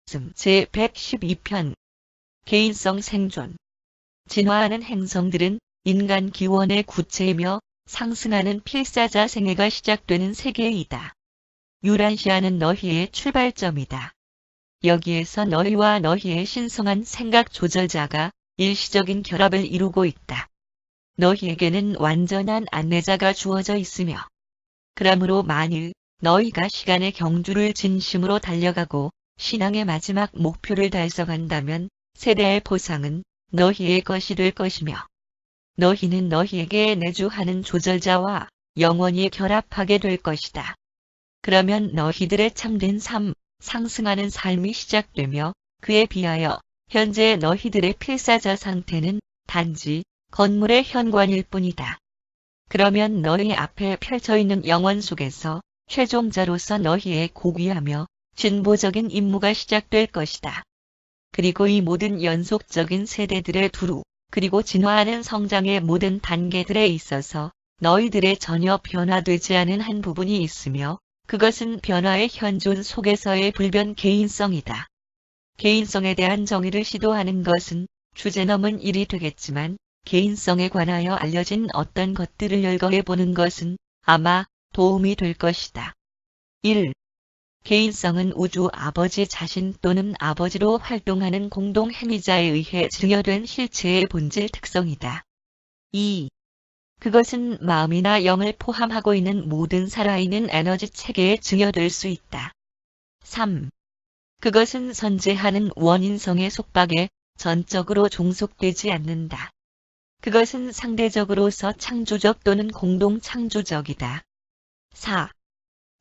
제112편 개인성 생존. 진화하는 행성들은 인간 기원의 구체이며 상승하는 필사자 생애가 시작되는 세계이다. 유란시아는 너희의 출발점이다. 여기에서 너희와 너희의 신성한 생각 조절자가 일시적인 결합을 이루고 있다. 너희에게는 완전한 안내자가 주어져 있으며, 그러므로 만일 너희가 시간의 경주를 진심으로 달려가고 신앙의 마지막 목표를 달성한다면 세대의 보상은 너희의 것이 될 것이며, 너희는 너희에게 내주하는 조절자와 영원히 결합하게 될 것이다. 그러면 너희들의 참된 삶, 상승하는 삶이 시작되며, 그에 비하여 현재 너희들의 필사자 상태는 단지 건물의 현관일 뿐이다. 그러면 너희 앞에 펼쳐있는 영원 속에서 최종자로서 너희의 고귀하며 진보적인 임무가 시작될 것이다. 그리고 이 모든 연속적인 세대들의 두루, 그리고 진화하는 성장의 모든 단계들에 있어서 너희들의 전혀 변화되지 않은 한 부분이 있으며, 그것은 변화의 현존 속에서의 불변 개인성이다. 개인성에 대한 정의를 시도하는 것은 주제넘은 일이 되겠지만, 개인성에 관하여 알려진 어떤 것들을 열거해 보는 것은 아마 도움이 될 것이다. 1. 개인성은 우주 아버지 자신 또는 아버지로 활동하는 공동 행위자에 의해 증여된 실체의 본질 특성이다. 2. 그것은 마음이나 영을 포함하고 있는 모든 살아있는 에너지 체계에 증여될 수 있다. 3. 그것은 선재하는 원인성의 속박에 전적으로 종속되지 않는다. 그것은 상대적으로서 창조적 또는 공동 창조적이다. 4.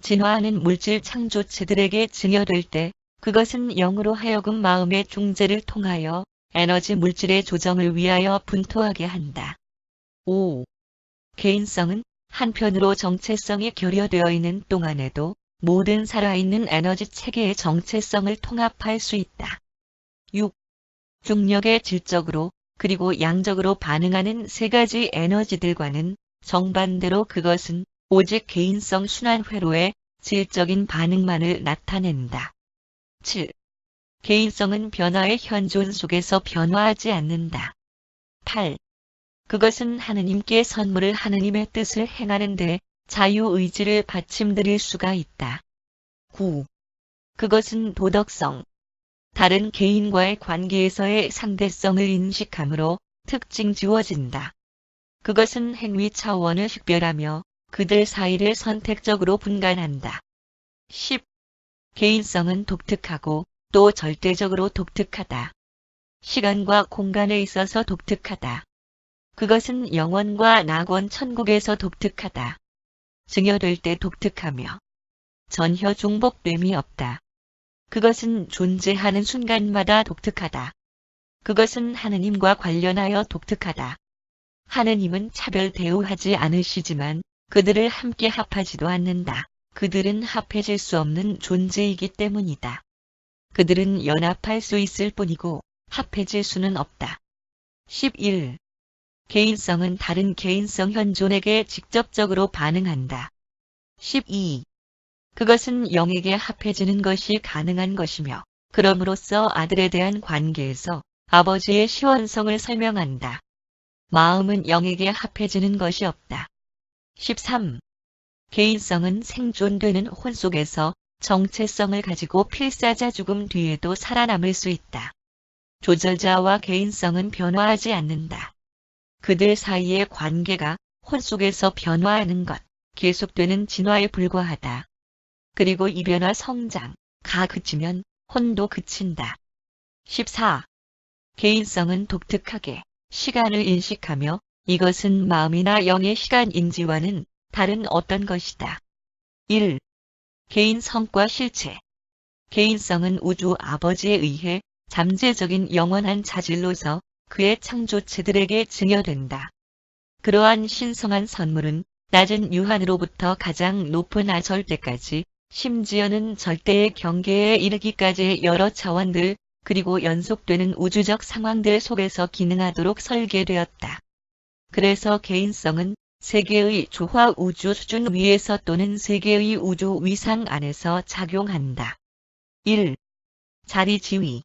진화하는 물질 창조체들에게 증여될 때 그것은 영으로 하여금 마음의 중재를 통하여 에너지 물질의 조정을 위하여 분토하게 한다. 5. 개인성은 한편으로 정체성이 결여되어 있는 동안에도 모든 살아있는 에너지 체계의 정체성을 통합할 수 있다. 6. 중력의 질적으로 그리고 양적으로 반응하는 세 가지 에너지들과는 정반대로 그것은 오직 개인성 순환회로의 질적인 반응만을 나타낸다. 7. 개인성은 변화의 현존 속에서 변화하지 않는다. 8. 그것은 하느님께 선물을 하느님의 뜻을 행하는 데 자유의지를 받침드릴 수가 있다. 9. 그것은 도덕성, 다른 개인과의 관계에서의 상대성을 인식함으로 특징 지워진다. 그것은 행위 차원을 식별하며 그들 사이를 선택적으로 분간한다. 10. 개인성은 독특하고 또 절대적으로 독특하다. 시간과 공간에 있어서 독특하다. 그것은 영원과 낙원 천국에서 독특하다. 증여될 때 독특하며 전혀 중복됨이 없다. 그것은 존재하는 순간마다 독특하다. 그것은 하느님과 관련하여 독특하다. 하느님은 차별 대우하지 않으시지만 그들을 함께 합하지도 않는다. 그들은 합해질 수 없는 존재이기 때문이다. 그들은 연합할 수 있을 뿐이고 합해질 수는 없다. 11. 개인성은 다른 개인성 현존에게 직접적으로 반응한다. 12. 그것은 영에게 합해지는 것이 가능한 것이며, 그럼으로써 아들에 대한 관계에서 아버지의 시원성을 설명한다. 마음은 영에게 합해지는 것이 없다. 13. 개인성은 생존되는 혼 속에서 정체성을 가지고 필사자 죽음 뒤에도 살아남을 수 있다. 조절자와 개인성은 변화하지 않는다. 그들 사이의 관계가 혼 속에서 변화하는 것, 계속되는 진화에 불과하다. 그리고 이 변화 성장가 그치면 혼도 그친다. 14. 개인성은 독특하게 시간을 인식하며 이것은 마음이나 영의 시간 인지와는 다른 어떤 것이다. 1. 개인 성과 실체. 개인성은 우주 아버지에 의해 잠재적인 영원한 자질로서 그의 창조체들에게 증여된다. 그러한 신성한 선물은 낮은 유한으로부터 가장 높은 아절대까지, 심지어는 절대의 경계에 이르기까지의 여러 차원들, 그리고 연속되는 우주적 상황들 속에서 기능하도록 설계되었다. 그래서 개인성은 세계의 조화 우주 수준 위에서 또는 세계의 우주 위상 안에서 작용한다. 1. 자리 지위.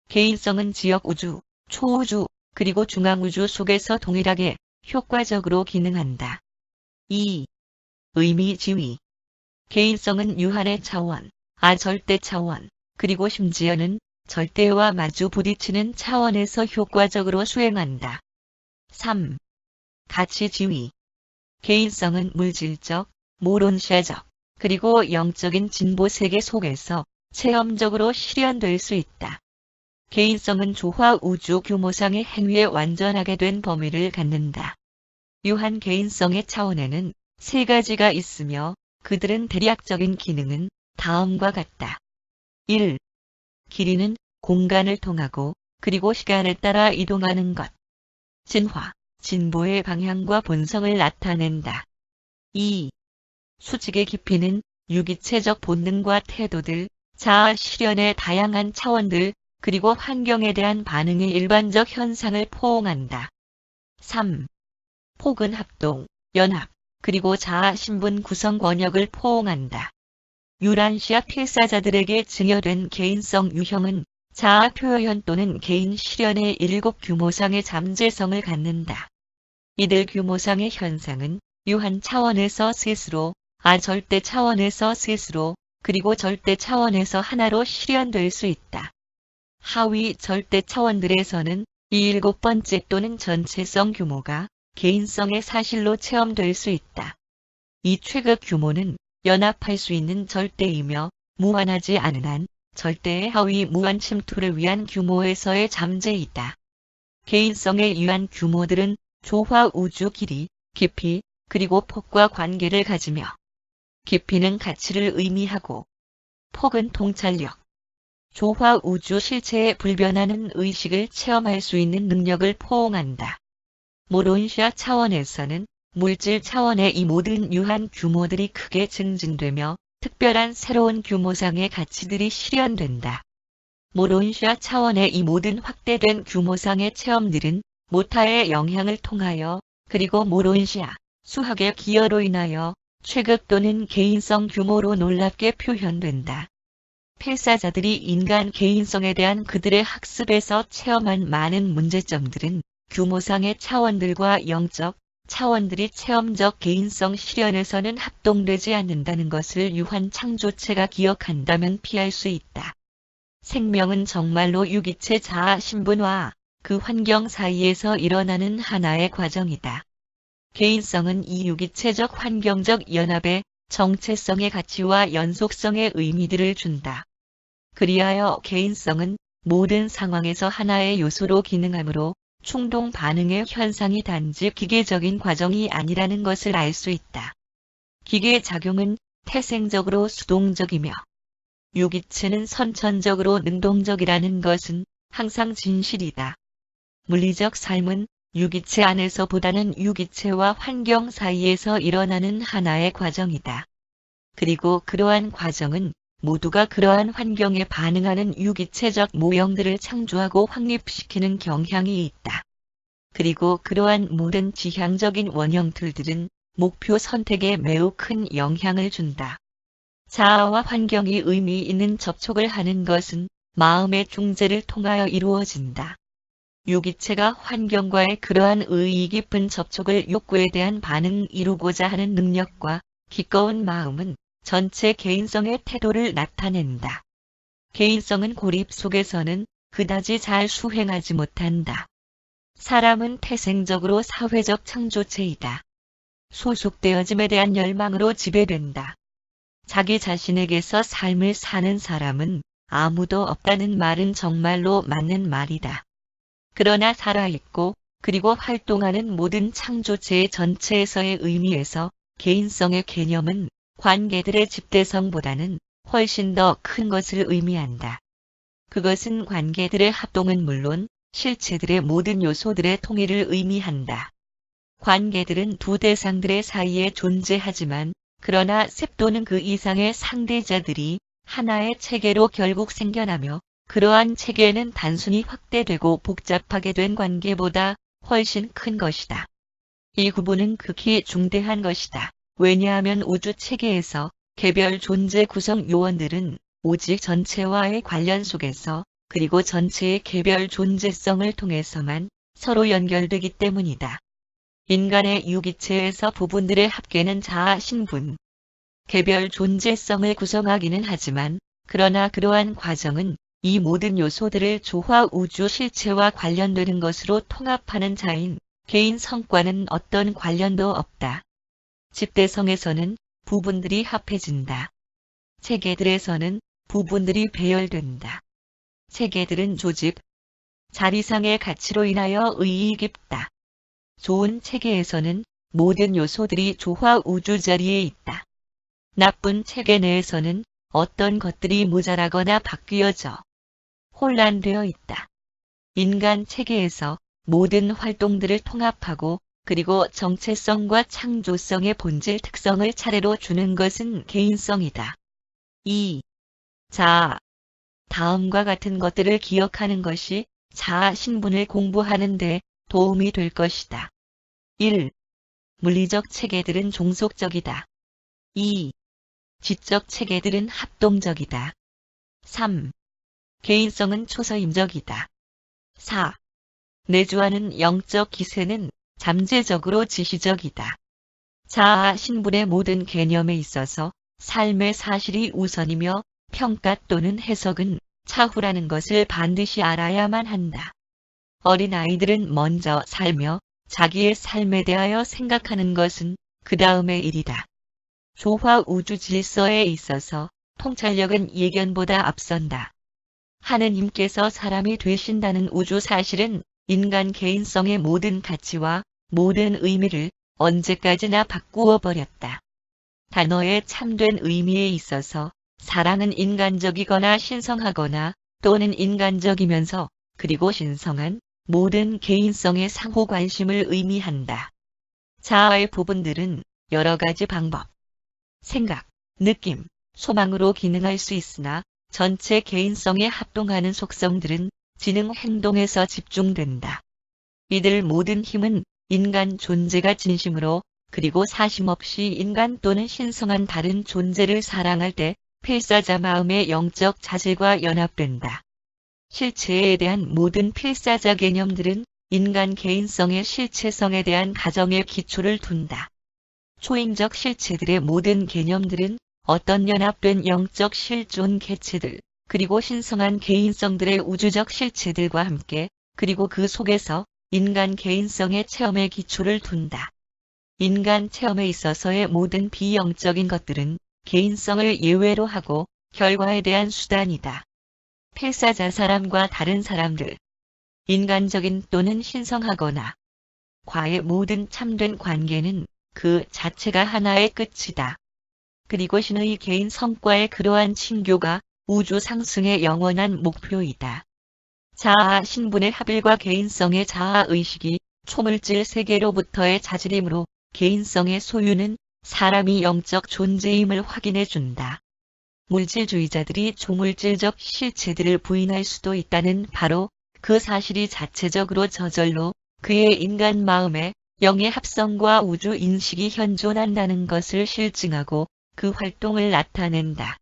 개인성은 지역 우주, 초우주, 그리고 중앙우주 속에서 동일하게 효과적으로 기능한다. 2. 의미 지위. 개인성은 유한의 차원, 아절대 차원, 그리고 심지어는 절대와 마주 부딪히는 차원에서 효과적으로 수행한다. 3. 가치 지위. 개인성은 물질적, 모론시아적, 그리고 영적인 진보 세계 속에서 체험적으로 실현될 수 있다. 개인성은 조화 우주 규모상의 행위에 완전하게 된 범위를 갖는다. 유한 개인성의 차원에는 세 가지가 있으며 그들은 대략적인 기능은 다음과 같다. 1. 길이는 공간을 통하고 그리고 시간을 따라 이동하는 것. 진화, 진보의 방향과 본성을 나타낸다. 2. 수직의 깊이는 유기체적 본능과 태도들, 자아 실현의 다양한 차원들, 그리고 환경에 대한 반응의 일반적 현상을 포옹한다. 3. 폭은 합동, 연합, 그리고 자아 신분 구성 권역을 포옹한다. 유란시아 필사자들에게 증여된 개인성 유형은 자아 표현 또는 개인 실현의 7 규모상의 잠재성을 갖는다. 이들 규모상의 현상은 유한 차원에서 셋으로, 아절대 차원에서 셋으로, 그리고 절대 차원에서 하나로 실현될 수 있다. 하위 절대 차원들에서는 이 7번째 또는 전체성 규모가 개인성의 사실로 체험될 수 있다. 이 최극 규모는 연합할 수 있는 절대이며 무한하지 않은 한 절대의 하위 무한 침투를 위한 규모에서의 잠재이다. 개인성의 유한 규모들은 조화 우주 길이, 깊이, 그리고 폭과 관계를 가지며 깊이는 가치를 의미하고 폭은 통찰력, 조화 우주 실체에 불변하는 의식을 체험할 수 있는 능력을 포옹한다. 모론시아 차원에서는 물질 차원의 이 모든 유한 규모들이 크게 증진되며 특별한 새로운 규모상의 가치들이 실현된다. 모론시아 차원의 이 모든 확대된 규모상의 체험들은 모타의 영향을 통하여 그리고 모론시아 수학의 기여로 인하여 최극 또는 개인성 규모로 놀랍게 표현된다. 필사자들이 인간 개인성에 대한 그들의 학습에서 체험한 많은 문제점들은 규모상의 차원들과 영적 차원들이 체험적 개인성 실현에서는 합동되지 않는다는 것을 유한 창조체가 기억한다면 피할 수 있다. 생명은 정말로 유기체 자아 신분과 그 환경 사이에서 일어나는 하나의 과정이다. 개인성은 이 유기체적 환경적 연합의 정체성의 가치와 연속성의 의미들을 준다. 그리하여 개인성은 모든 상황에서 하나의 요소로 기능하므로 충동 반응의 현상이 단지 기계적인 과정이 아니라는 것을 알 수 있다. 기계 작용은 태생적으로 수동적이며 유기체는 선천적으로 능동적이라는 것은 항상 진실이다. 물리적 삶은 유기체 안에서보다는 유기체와 환경 사이에서 일어나는 하나의 과정이다. 그리고 그러한 과정은 모두가 그러한 환경에 반응하는 유기체적 모형들을 창조하고 확립시키는 경향이 있다. 그리고 그러한 모든 지향적인 원형틀들은 목표 선택에 매우 큰 영향을 준다. 자아와 환경이 의미 있는 접촉을 하는 것은 마음의 중재를 통하여 이루어진다. 유기체가 환경과의 그러한 의의 깊은 접촉을 욕구에 대한 반응을 이루고자 하는 능력과 기꺼운 마음은 전체 개인성의 태도를 나타낸다. 개인성은 고립 속에서는 그다지 잘 수행하지 못한다. 사람은 태생적으로 사회적 창조체이다. 소속되어짐에 대한 열망으로 지배된다. 자기 자신에게서 삶을 사는 사람은 아무도 없다는 말은 정말로 맞는 말이다. 그러나 살아있고 그리고 활동하는 모든 창조체의 전체에서의 의미에서 개인성의 개념은 관계들의 집대성보다는 훨씬 더 큰 것을 의미한다. 그것은 관계들의 합동은 물론 실체들의 모든 요소들의 통일을 의미한다. 관계들은 두 대상들의 사이에 존재하지만 그러나 셋 또는 그 이상의 상대자들이 하나의 체계로 결국 생겨나며 그러한 체계는 단순히 확대되고 복잡하게 된 관계보다 훨씬 큰 것이다. 이 구분은 극히 중대한 것이다. 왜냐하면 우주 체계에서 개별 존재 구성 요원들은 오직 전체와의 관련 속에서 그리고 전체의 개별 존재성을 통해서만 서로 연결되기 때문이다. 인간의 유기체에서 부분들의 합계는 자아 신분, 개별 존재성을 구성하기는 하지만 그러나 그러한 과정은 이 모든 요소들을 조화 우주 실체와 관련되는 것으로 통합하는 자인 개인 성과는 어떤 관련도 없다. 집대성에서는 부분들이 합해진다. 체계들에서는 부분들이 배열된다. 체계들은 조직, 자리상의 가치로 인하여 의의 깊다. 좋은 체계에서는 모든 요소들이 조화 우주 자리에 있다. 나쁜 체계 내에서는 어떤 것들이 모자라거나 바뀌어져 혼란되어 있다. 인간 체계에서 모든 활동들을 통합하고 그리고 정체성과 창조성의 본질 특성을 차례로 주는 것은 개인성이다. 2. 자아. 다음과 같은 것들을 기억하는 것이 자아 신분을 공부하는 데 도움이 될 것이다. 1. 물리적 체계들은 종속적이다. 2. 지적 체계들은 합동적이다. 3. 개인성은 초서임적이다. 4. 내주하는 영적 기세는 잠재적으로 지시적이다. 자아 신분의 모든 개념에 있어서 삶의 사실이 우선이며 평가 또는 해석은 차후라는 것을 반드시 알아야만 한다. 어린아이들은 먼저 살며 자기의 삶에 대하여 생각하는 것은 그 다음의 일이다. 조화 우주 질서에 있어서 통찰력은 예견보다 앞선다. 하느님께서 사람이 되신다는 우주 사실은 인간 개인성의 모든 가치와 모든 의미를 언제까지나 바꾸어 버렸다. 단어의 참된 의미에 있어서 사랑은 인간적이거나 신성하거나 또는 인간적이면서 그리고 신성한 모든 개인성의 상호 관심을 의미한다. 자아의 부분들은 여러 가지 방법, 생각, 느낌, 소망으로 기능할 수 있으나 전체 개인성에 합동하는 속성들은 지능 행동에서 집중된다. 이들 모든 힘은 인간 존재가 진심으로 그리고 사심 없이 인간 또는 신성한 다른 존재를 사랑할 때 필사자 마음의 영적 자질과 연합된다. 실체에 대한 모든 필사자 개념들은 인간 개인성의 실체성에 대한 가정의 기초를 둔다. 초인적 실체들의 모든 개념들은 어떤 연합된 영적 실존 개체들, 그리고 신성한 개인성들의 우주적 실체들과 함께 그리고 그 속에서 인간 개인성의 체험의 기초를 둔다. 인간 체험에 있어서의 모든 비영적인 것들은 개인성을 예외로 하고 결과에 대한 수단이다. 필사자 사람과 다른 사람들, 인간적인 또는 신성하거나 과의 모든 참된 관계는 그 자체가 하나의 끝이다. 그리고 신의 개인 성과의 그러한 친교가 우주 상승의 영원한 목표이다. 자아 신분의 합일과 개인성의 자아의식이 초물질 세계로부터의 자질이므로 개인성의 소유는 사람이 영적 존재임을 확인해 준다. 물질주의자들이 초물질적 실체들을 부인할 수도 있다는 바로 그 사실이 자체적으로 저절로 그의 인간 마음에 영의 합성과 우주 인식이 현존한다는 것을 실증하고 그 활동을 나타낸다.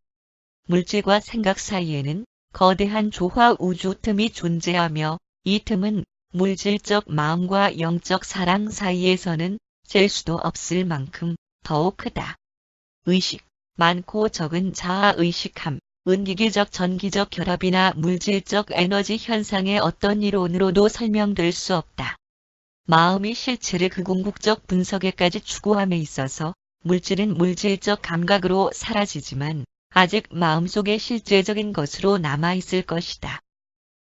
물질과 생각 사이에는 거대한 조화 우주 틈이 존재하며 이 틈은 물질적 마음과 영적 사랑 사이에서는 잴 수도 없을 만큼 더욱 크다. 의식, 많고 적은 자아의식함, 은기기적 전기적 결합이나 물질적 에너지 현상의 어떤 이론으로도 설명될 수 없다. 마음이 실체를 그 궁극적 분석에까지 추구함에 있어서 물질은 물질적 감각으로 사라지지만 아직 마음속의 실제적인 것으로 남아있을 것이다.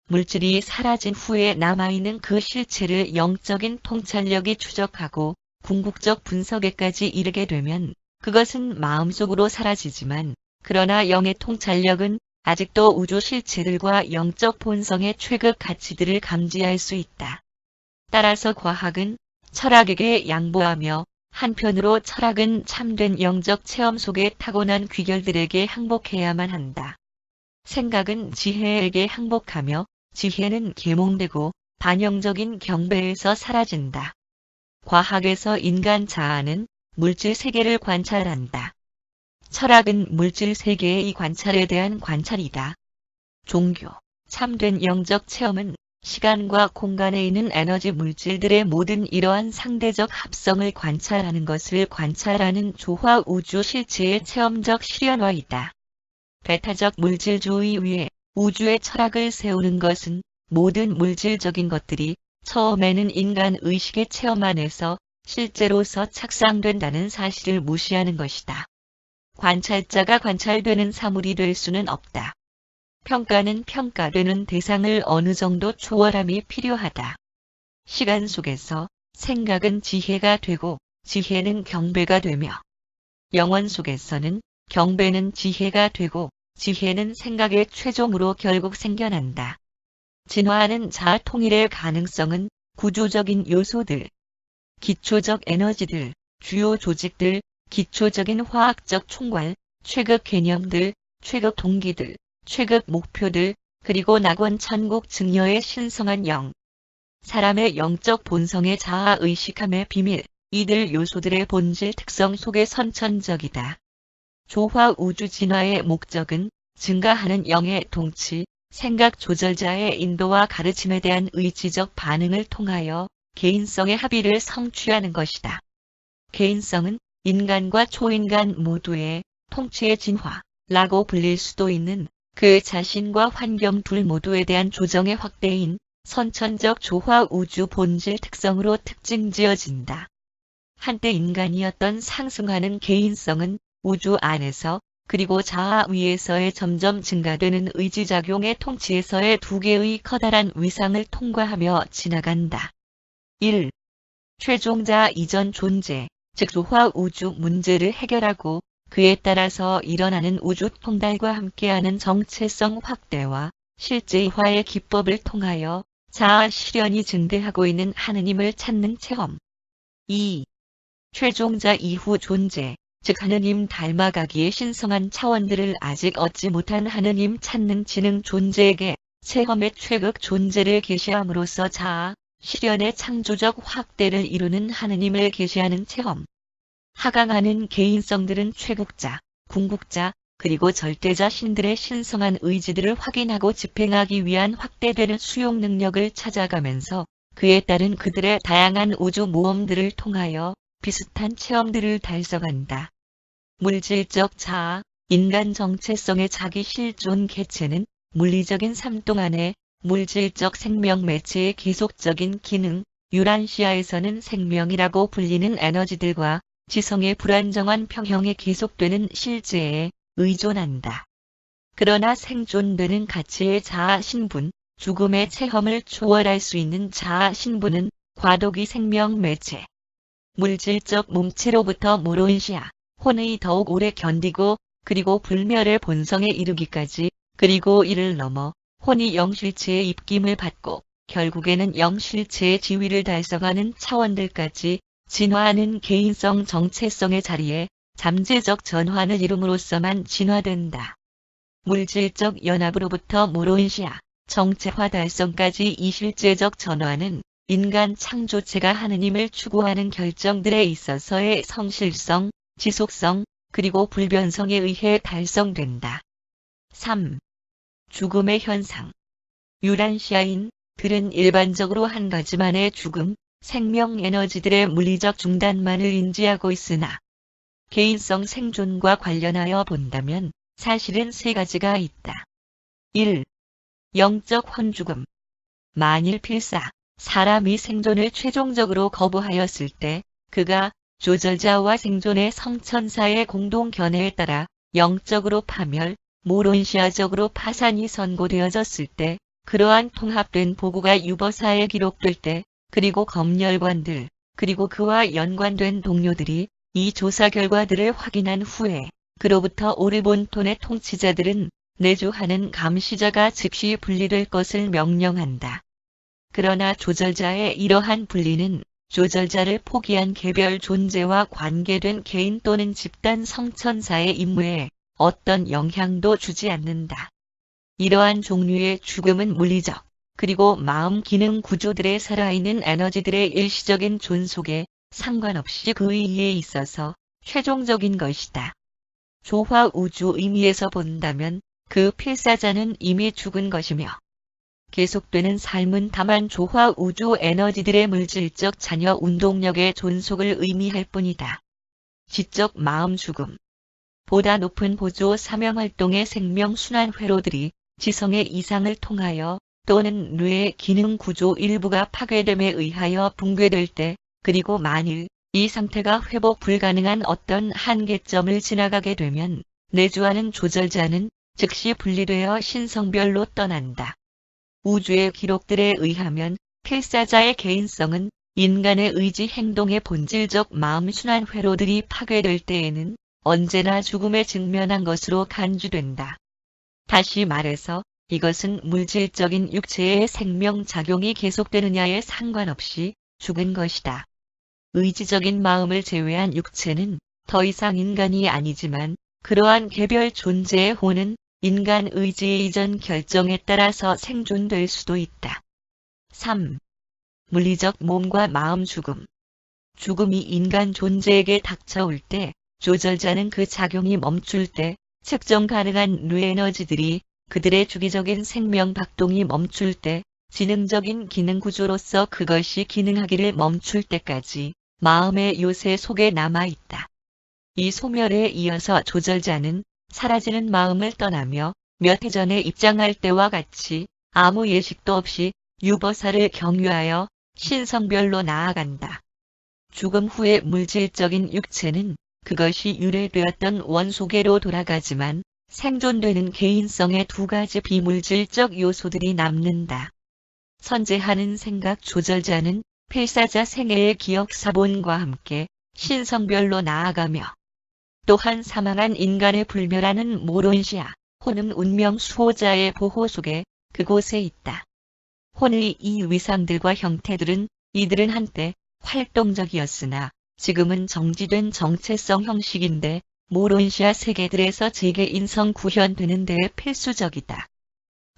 물질이 사라진 후에 남아있는 그 실체를 영적인 통찰력이 추적하고 궁극적 분석에까지 이르게 되면 그것은 마음속으로 사라지지만 그러나 영의 통찰력은 아직도 우주 실체들과 영적 본성의 최극 가치들을 감지할 수 있다. 따라서 과학은 철학에게 양보하며 한편으로 철학은 참된 영적 체험 속의 타고난 귀결들에게 항복해야만 한다. 생각은 지혜에게 항복하며 지혜는 계몽되고 반영적인 경배에서 사라진다. 과학에서 인간 자아는 물질 세계를 관찰한다. 철학은 물질 세계의 관찰에 대한 관찰이다. 종교, 참된 영적 체험은 시간과 공간에 있는 에너지 물질들의 모든 이러한 상대적 합성을 관찰하는 것을 관찰하는 조화 우주 실체의 체험적 실현화이다. 배타적 물질주의 위에 우주의 철학을 세우는 것은 모든 물질적인 것들이 처음에는 인간 의식의 체험 안에서 실제로서 착상된다는 사실을 무시하는 것이다. 관찰자가 관찰되는 사물이 될 수는 없다. 평가는 평가되는 대상을 어느 정도 초월함이 필요하다. 시간 속에서 생각은 지혜가 되고 지혜는 경배가 되며 영원 속에서는 경배는 지혜가 되고 지혜는 생각의 최종으로 결국 생겨난다. 진화하는 자아 통일의 가능성은 구조적인 요소들, 기초적 에너지들, 주요 조직들, 기초적인 화학적 총괄, 최급 개념들, 최급 동기들, 최급 목표들, 그리고 낙원 천국 증여의 신성한 영, 사람의 영적 본성의 자아 의식함의 비밀, 이들 요소들의 본질 특성 속에 선천적이다. 조화 우주 진화의 목적은 증가하는 영의 통치, 생각 조절자의 인도와 가르침에 대한 의지적 반응을 통하여 개인성의 합의를 성취하는 것이다. 개인성은 인간과 초인간 모두의 통치의 진화라고 불릴 수도 있는 그 자신과 환경 둘 모두에 대한 조정의 확대인 선천적 조화 우주 본질 특성으로 특징지어진다. 한때 인간이었던 상승하는 개인성은 우주 안에서 그리고 자아 위에서의 점점 증가되는 의지작용의 통치에서의 두 개의 커다란 위상을 통과하며 지나간다. 1. 최종자 이전 존재, 즉 조화 우주 문제를 해결하고 그에 따라서 일어나는 우주 통달과 함께하는 정체성 확대와 실제화의 기법을 통하여 자아 실현이 증대하고 있는 하느님을 찾는 체험. 2. 최종자 이후 존재, 즉 하느님 닮아가기의 신성한 차원들을 아직 얻지 못한 하느님 찾는 지능 존재에게 체험의 최극 존재를 계시함으로써 자아 실현의 창조적 확대를 이루는 하느님을 계시하는 체험. 하강하는 개인성들은 최국자, 궁극자, 그리고 절대자 신들의 신성한 의지들을 확인하고 집행하기 위한 확대되는 수용 능력을 찾아가면서 그에 따른 그들의 다양한 우주 모험들을 통하여 비슷한 체험들을 달성한다. 물질적 자아, 인간 정체성의 자기 실존 개체는 물리적인 삶 동안에 물질적 생명 매체의 계속적인 기능, 유란시아에서는 생명이라고 불리는 에너지들과 지성의 불안정한 평형에 계속되는 실제에 의존한다. 그러나 생존되는 가치의 자아 신분, 죽음의 체험을 초월할 수 있는 자아 신분은 과도기 생명 매체, 물질적 몸체로부터 모론시아, 혼의 더욱 오래 견디고 그리고 불멸의 본성에 이르기까지 그리고 이를 넘어 혼이 영실체의 입김을 받고 결국에는 영실체의 지위를 달성하는 차원들까지 진화하는 개인성 정체성의 자리에 잠재적 전환을 이룸으로써만 진화된다. 물질적 연합으로부터 모론시아, 정체화 달성까지 이 실제적 전환은 인간 창조체가 하느님을 추구하는 결정들에 있어서의 성실성, 지속성, 그리고 불변성에 의해 달성된다. 3. 죽음의 현상. 유란시아인들은 일반적으로 한 가지만의 죽음, 생명 에너지들의 물리적 중단만을 인지하고 있으나 개인성 생존과 관련하여 본다면 사실은 세 가지가 있다. 1. 영적 혼죽음. 만일 필사, 사람이 생존을 최종적으로 거부하였을 때 그가 조절자와 생존의 성천사의 공동 견해에 따라 영적으로 파멸, 모론시아적으로 파산이 선고되어졌을 때 그러한 통합된 보고가 유버사에 기록될 때 그리고 검열관들 그리고 그와 연관된 동료들이 이 조사 결과들을 확인한 후에 그로부터 오르본톤의 통치자들은 내주하는 감시자가 즉시 분리될 것을 명령한다. 그러나 조절자의 이러한 분리는 조절자를 포기한 개별 존재와 관계된 개인 또는 집단 성천사의 임무에 어떤 영향도 주지 않는다. 이러한 종류의 죽음은 물리적, 그리고 마음 기능 구조들에 살아있는 에너지들의 일시적인 존속에 상관없이 그 의의에 있어서 최종적인 것이다. 조화 우주 의미에서 본다면 그 필사자는 이미 죽은 것이며 계속되는 삶은 다만 조화 우주 에너지들의 물질적 잔여 운동력의 존속을 의미할 뿐이다. 지적 마음 죽음. 보다 높은 보조 사명활동의 생명순환 회로들이 지성의 이상을 통하여 또는 뇌의 기능 구조 일부가 파괴됨에 의하여 붕괴될 때, 그리고 만일 이 상태가 회복 불가능한 어떤 한계점을 지나가게 되면 내주하는 조절자는 즉시 분리되어 신성별로 떠난다. 우주의 기록들에 의하면 필사자의 개인성은 인간의 의지 행동의 본질적 마음 순환 회로들이 파괴될 때에는 언제나 죽음에 직면한 것으로 간주된다. 다시 말해서 이것은 물질적인 육체의 생명작용이 계속되느냐에 상관없이 죽은 것이다. 의지적인 마음을 제외한 육체는 더 이상 인간이 아니지만 그러한 개별 존재의 혼은 인간 의지의 이전 결정에 따라서 생존될 수도 있다. 3. 물리적 몸과 마음 죽음. 죽음이 인간 존재에게 닥쳐올 때 조절자는 그 작용이 멈출 때 측정 가능한 뇌에너지들이 그들의 주기적인 생명 박동이 멈출 때 지능적인 기능 구조로서 그것이 기능하기를 멈출 때까지 마음의 요새 속에 남아있다. 이 소멸에 이어서 조절자는 사라지는 마음을 떠나며 몇 해 전에 입장할 때와 같이 아무 예식도 없이 유버사를 경유하여 신성별로 나아간다. 죽음 후의 물질적인 육체는 그것이 유래되었던 원소계로 돌아가지만 생존되는 개인성의 두 가지 비물질적 요소들이 남는다. 선제하는 생각 조절자는 필사자 생애의 기억 사본과 함께 신성별로 나아가며 또한 사망한 인간의 불멸하는 모론시아, 혼은 운명 수호자의 보호 속에 그곳에 있다. 혼의 이 위상들과 형태들은 이들은 한때 활동적이었으나 지금은 정지된 정체성 형식인데 모론시아 세계들에서 재개 인성 구현되는 데에 필수적이다.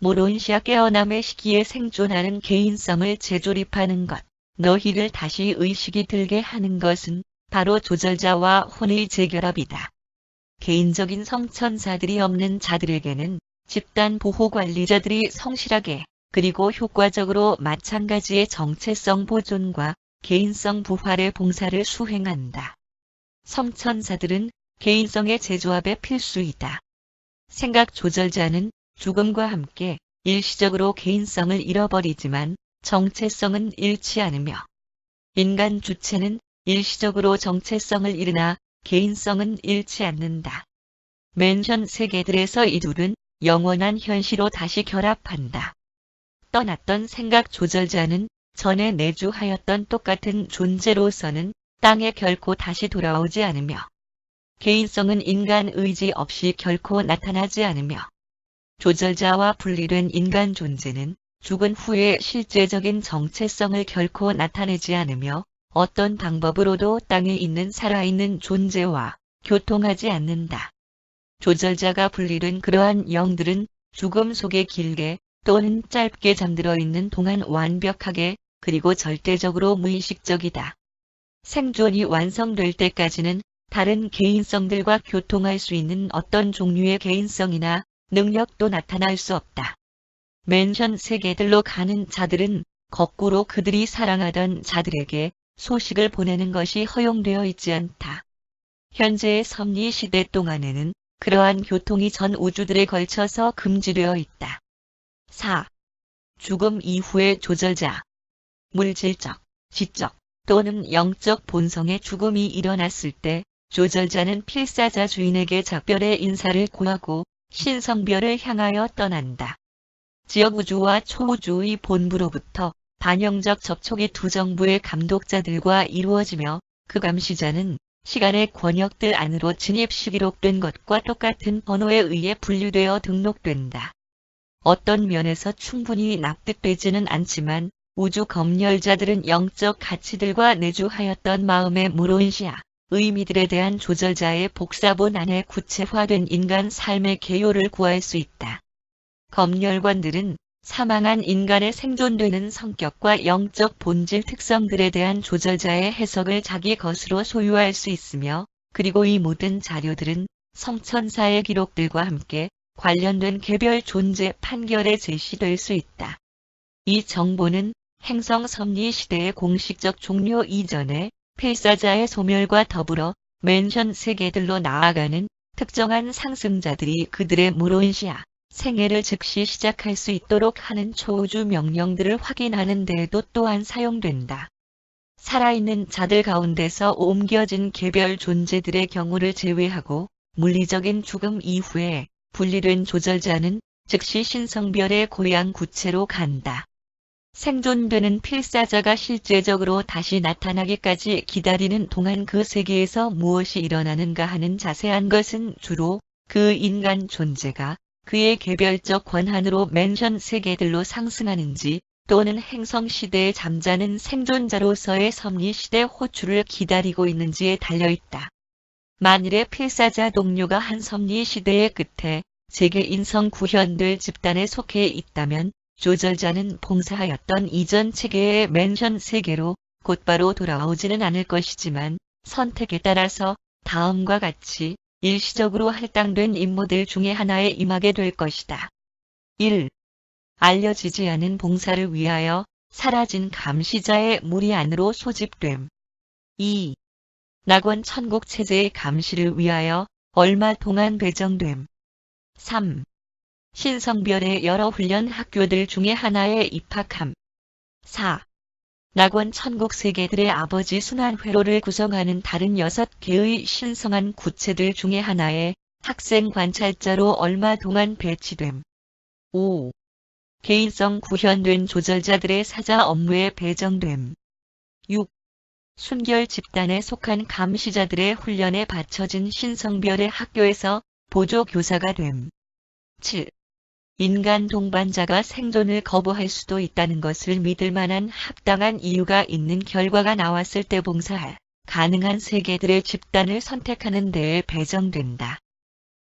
모론시아 깨어남의 시기에 생존하는 개인성을 재조립하는 것, 너희를 다시 의식이 들게 하는 것은 바로 조절자와 혼의 재결합이다. 개인적인 성천사들이 없는 자들에게는 집단 보호 관리자들이 성실하게 그리고 효과적으로 마찬가지의 정체성 보존과 개인성 부활의 봉사를 수행한다. 성천사들은 개인성의 재조합에 필수이다. 생각 조절자는 죽음과 함께 일시적으로 개인성을 잃어버리지만 정체성은 잃지 않으며 인간 주체는 일시적으로 정체성을 잃으나 개인성은 잃지 않는다. 맨션 세계들에서 이 둘은 영원한 현시로 다시 결합한다. 떠났던 생각 조절자는 전에 내주하였던 똑같은 존재로서는 땅에 결코 다시 돌아오지 않으며 개인성은 인간 의지 없이 결코 나타나지 않으며 조절자와 분리된 인간 존재는 죽은 후에 실제적인 정체성을 결코 나타내지 않으며 어떤 방법으로도 땅에 있는 살아있는 존재와 교통하지 않는다. 조절자가 분리된 그러한 영들은 죽음 속에 길게 또는 짧게 잠들어 있는 동안 완벽하게 그리고 절대적으로 무의식적이다. 생존이 완성될 때까지는 다른 개인성들과 교통할 수 있는 어떤 종류의 개인성이나 능력도 나타날 수 없다. 맨션 세계들로 가는 자들은 거꾸로 그들이 사랑하던 자들에게 소식을 보내는 것이 허용되어 있지 않다. 현재의 섭리 시대 동안에는 그러한 교통이 전 우주들에 걸쳐서 금지되어 있다. 4. 죽음 이후의 조절자. 물질적, 지적 또는 영적 본성의 죽음이 일어났을 때 조절자는 필사자 주인에게 작별의 인사를 고하고 신성별을 향하여 떠난다. 지역우주와 초우주의 본부로부터 반영적 접촉이 두 정부의 감독자들과 이루어지며 그 감시자는 시간의 권역들 안으로 진입시 기록된 것과 똑같은 번호에 의해 분류되어 등록된다. 어떤 면에서 충분히 납득되지는 않지만 우주 검열자들은 영적 가치들과 내주하였던 마음의 무론시아, 의미들에 대한 조절자의 복사본 안에 구체화된 인간 삶의 개요를 구할 수 있다. 검열관들은 사망한 인간의 생존되는 성격과 영적 본질 특성들에 대한 조절자의 해석을 자기 것으로 소유할 수 있으며 그리고 이 모든 자료들은 성천사의 기록들과 함께 관련된 개별 존재 판결에 제시될 수 있다. 이 정보는 행성 섭리 시대의 공식적 종료 이전에 필사자의 소멸과 더불어 맨션 세계들로 나아가는 특정한 상승자들이 그들의 무론시야, 생애를 즉시 시작할 수 있도록 하는 초우주 명령들을 확인하는 데에도 또한 사용된다. 살아있는 자들 가운데서 옮겨진 개별 존재들의 경우를 제외하고 물리적인 죽음 이후에 분리된 조절자는 즉시 신성별의 고향 구체로 간다. 생존되는 필사자가 실제적으로 다시 나타나기까지 기다리는 동안 그 세계에서 무엇이 일어나는가 하는 자세한 것은 주로 그 인간 존재가 그의 개별적 권한으로 맨션 세계들로 상승하는지 또는 행성시대에 잠자는 생존자로서의 섭리시대 호출을 기다리고 있는지에 달려있다. 만일의 필사자 동료가 한 섭리시대의 끝에 세계 인성 구현들 집단에 속해 있다면 조절자는 봉사하였던 이전 체계의 맨션 세계로 곧바로 돌아오지는 않을 것이지만 선택에 따라서 다음과 같이 일시적으로 할당된 임무들 중에 하나에 임하게 될 것이다. 1. 알려지지 않은 봉사를 위하여 사라진 감시자의 무리 안으로 소집됨. 2. 낙원 천국 체제의 감시를 위하여 얼마 동안 배정됨. 3. 신성별의 여러 훈련 학교들 중에 하나에 입학함. 4. 낙원 천국 세계들의 아버지 순환회로를 구성하는 다른 6개의 신성한 구체들 중에 하나에 학생 관찰자로 얼마 동안 배치됨. 5. 개인성 구현된 조절자들의 사자 업무에 배정됨. 6. 순결 집단에 속한 감시자들의 훈련에 바쳐진 신성별의 학교에서 보조교사가 됨. 7. 인간 동반자가 생존을 거부할 수도 있다는 것을 믿을 만한 합당한 이유가 있는 결과가 나왔을 때 봉사할 가능한 세계들의 집단을 선택하는 데에 배정된다.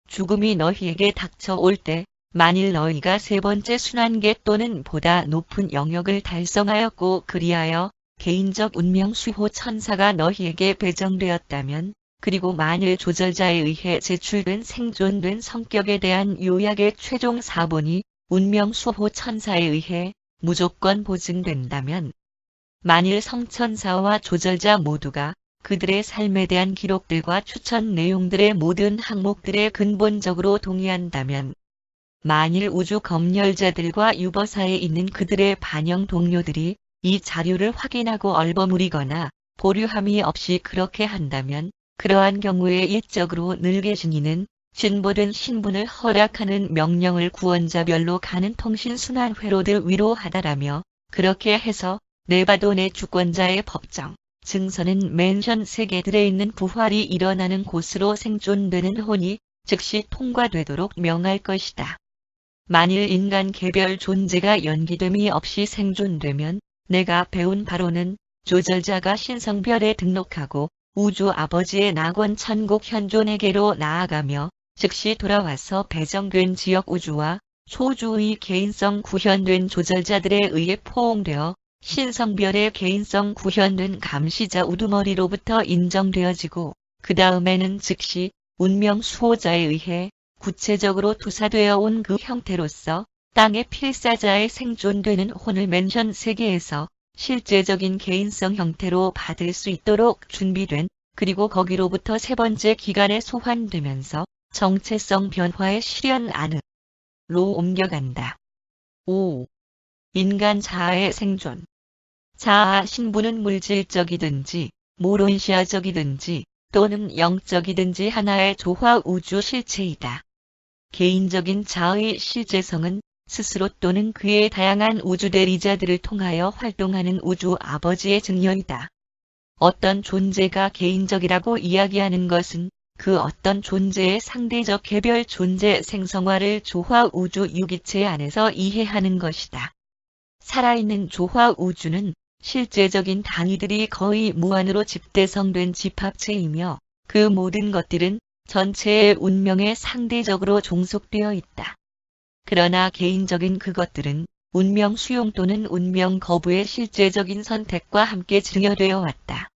죽음이 너희에게 닥쳐올 때 만일 너희가 세 번째 순환계 또는 보다 높은 영역을 달성하였고 그리하여 개인적 운명 수호 천사가 너희에게 배정되었다면 그리고 만일 조절자에 의해 제출된 생존된 성격에 대한 요약의 최종 사본이 운명 수호 천사에 의해 무조건 보증된다면 만일 성천사와 조절자 모두가 그들의 삶에 대한 기록들과 추천 내용들의 모든 항목들에 근본적으로 동의한다면 만일 우주 검열자들과 유버사에 있는 그들의 반영 동료들이 이 자료를 확인하고 얼버무리거나 보류함이 없이 그렇게 한다면 그러한 경우에 일적으로 늘계신 이는 진보된 신분을 허락하는 명령을 구원자별로 가는 통신순환회로들 위로 하다라며 그렇게 해서 네바도 내 주권자의 법정, 증서는 맨션 세계들에 있는 부활이 일어나는 곳으로 생존되는 혼이 즉시 통과되도록 명할 것이다. 만일 인간 개별 존재가 연기됨이 없이 생존되면 내가 배운 바로는 조절자가 신성별에 등록하고 우주 아버지의 낙원 천국 현존에게로 나아가며 즉시 돌아와서 배정된 지역 우주와 초우주의 개인성 구현된 조절자들에 의해 포옹되어 신성별의 개인성 구현된 감시자 우두머리로부터 인정되어지고 그 다음에는 즉시 운명 수호자에 의해 구체적으로 투사되어 온 그 형태로서 땅의 필사자의 생존되는 혼을 맨션 세계에서 실제적인 개인성 형태로 받을 수 있도록 준비된 그리고 거기로부터 세 번째 기간에 소환되면서 정체성 변화의 실현 안으로 옮겨간다. 5. 인간 자아의 생존. 자아 신분은 물질적이든지 모론시아적이든지 또는 영적이든지 하나의 조화 우주 실체이다. 개인적인 자아의 실제성은 스스로 또는 그의 다양한 우주 대리자들을 통하여 활동하는 우주 아버지의 증여이다. 어떤 존재가 개인적이라고 이야기하는 것은 그 어떤 존재의 상대적 개별 존재 생성화를 조화 우주 유기체 안에서 이해하는 것이다. 살아있는 조화 우주는 실제적인 단위들이 거의 무한으로 집대성된 집합체이며 그 모든 것들은 전체의 운명에 상대적으로 종속되어 있다. 그러나 개인적인 그것들은 운명 수용 또는 운명 거부의 실제적인 선택과 함께 증여되어 왔다.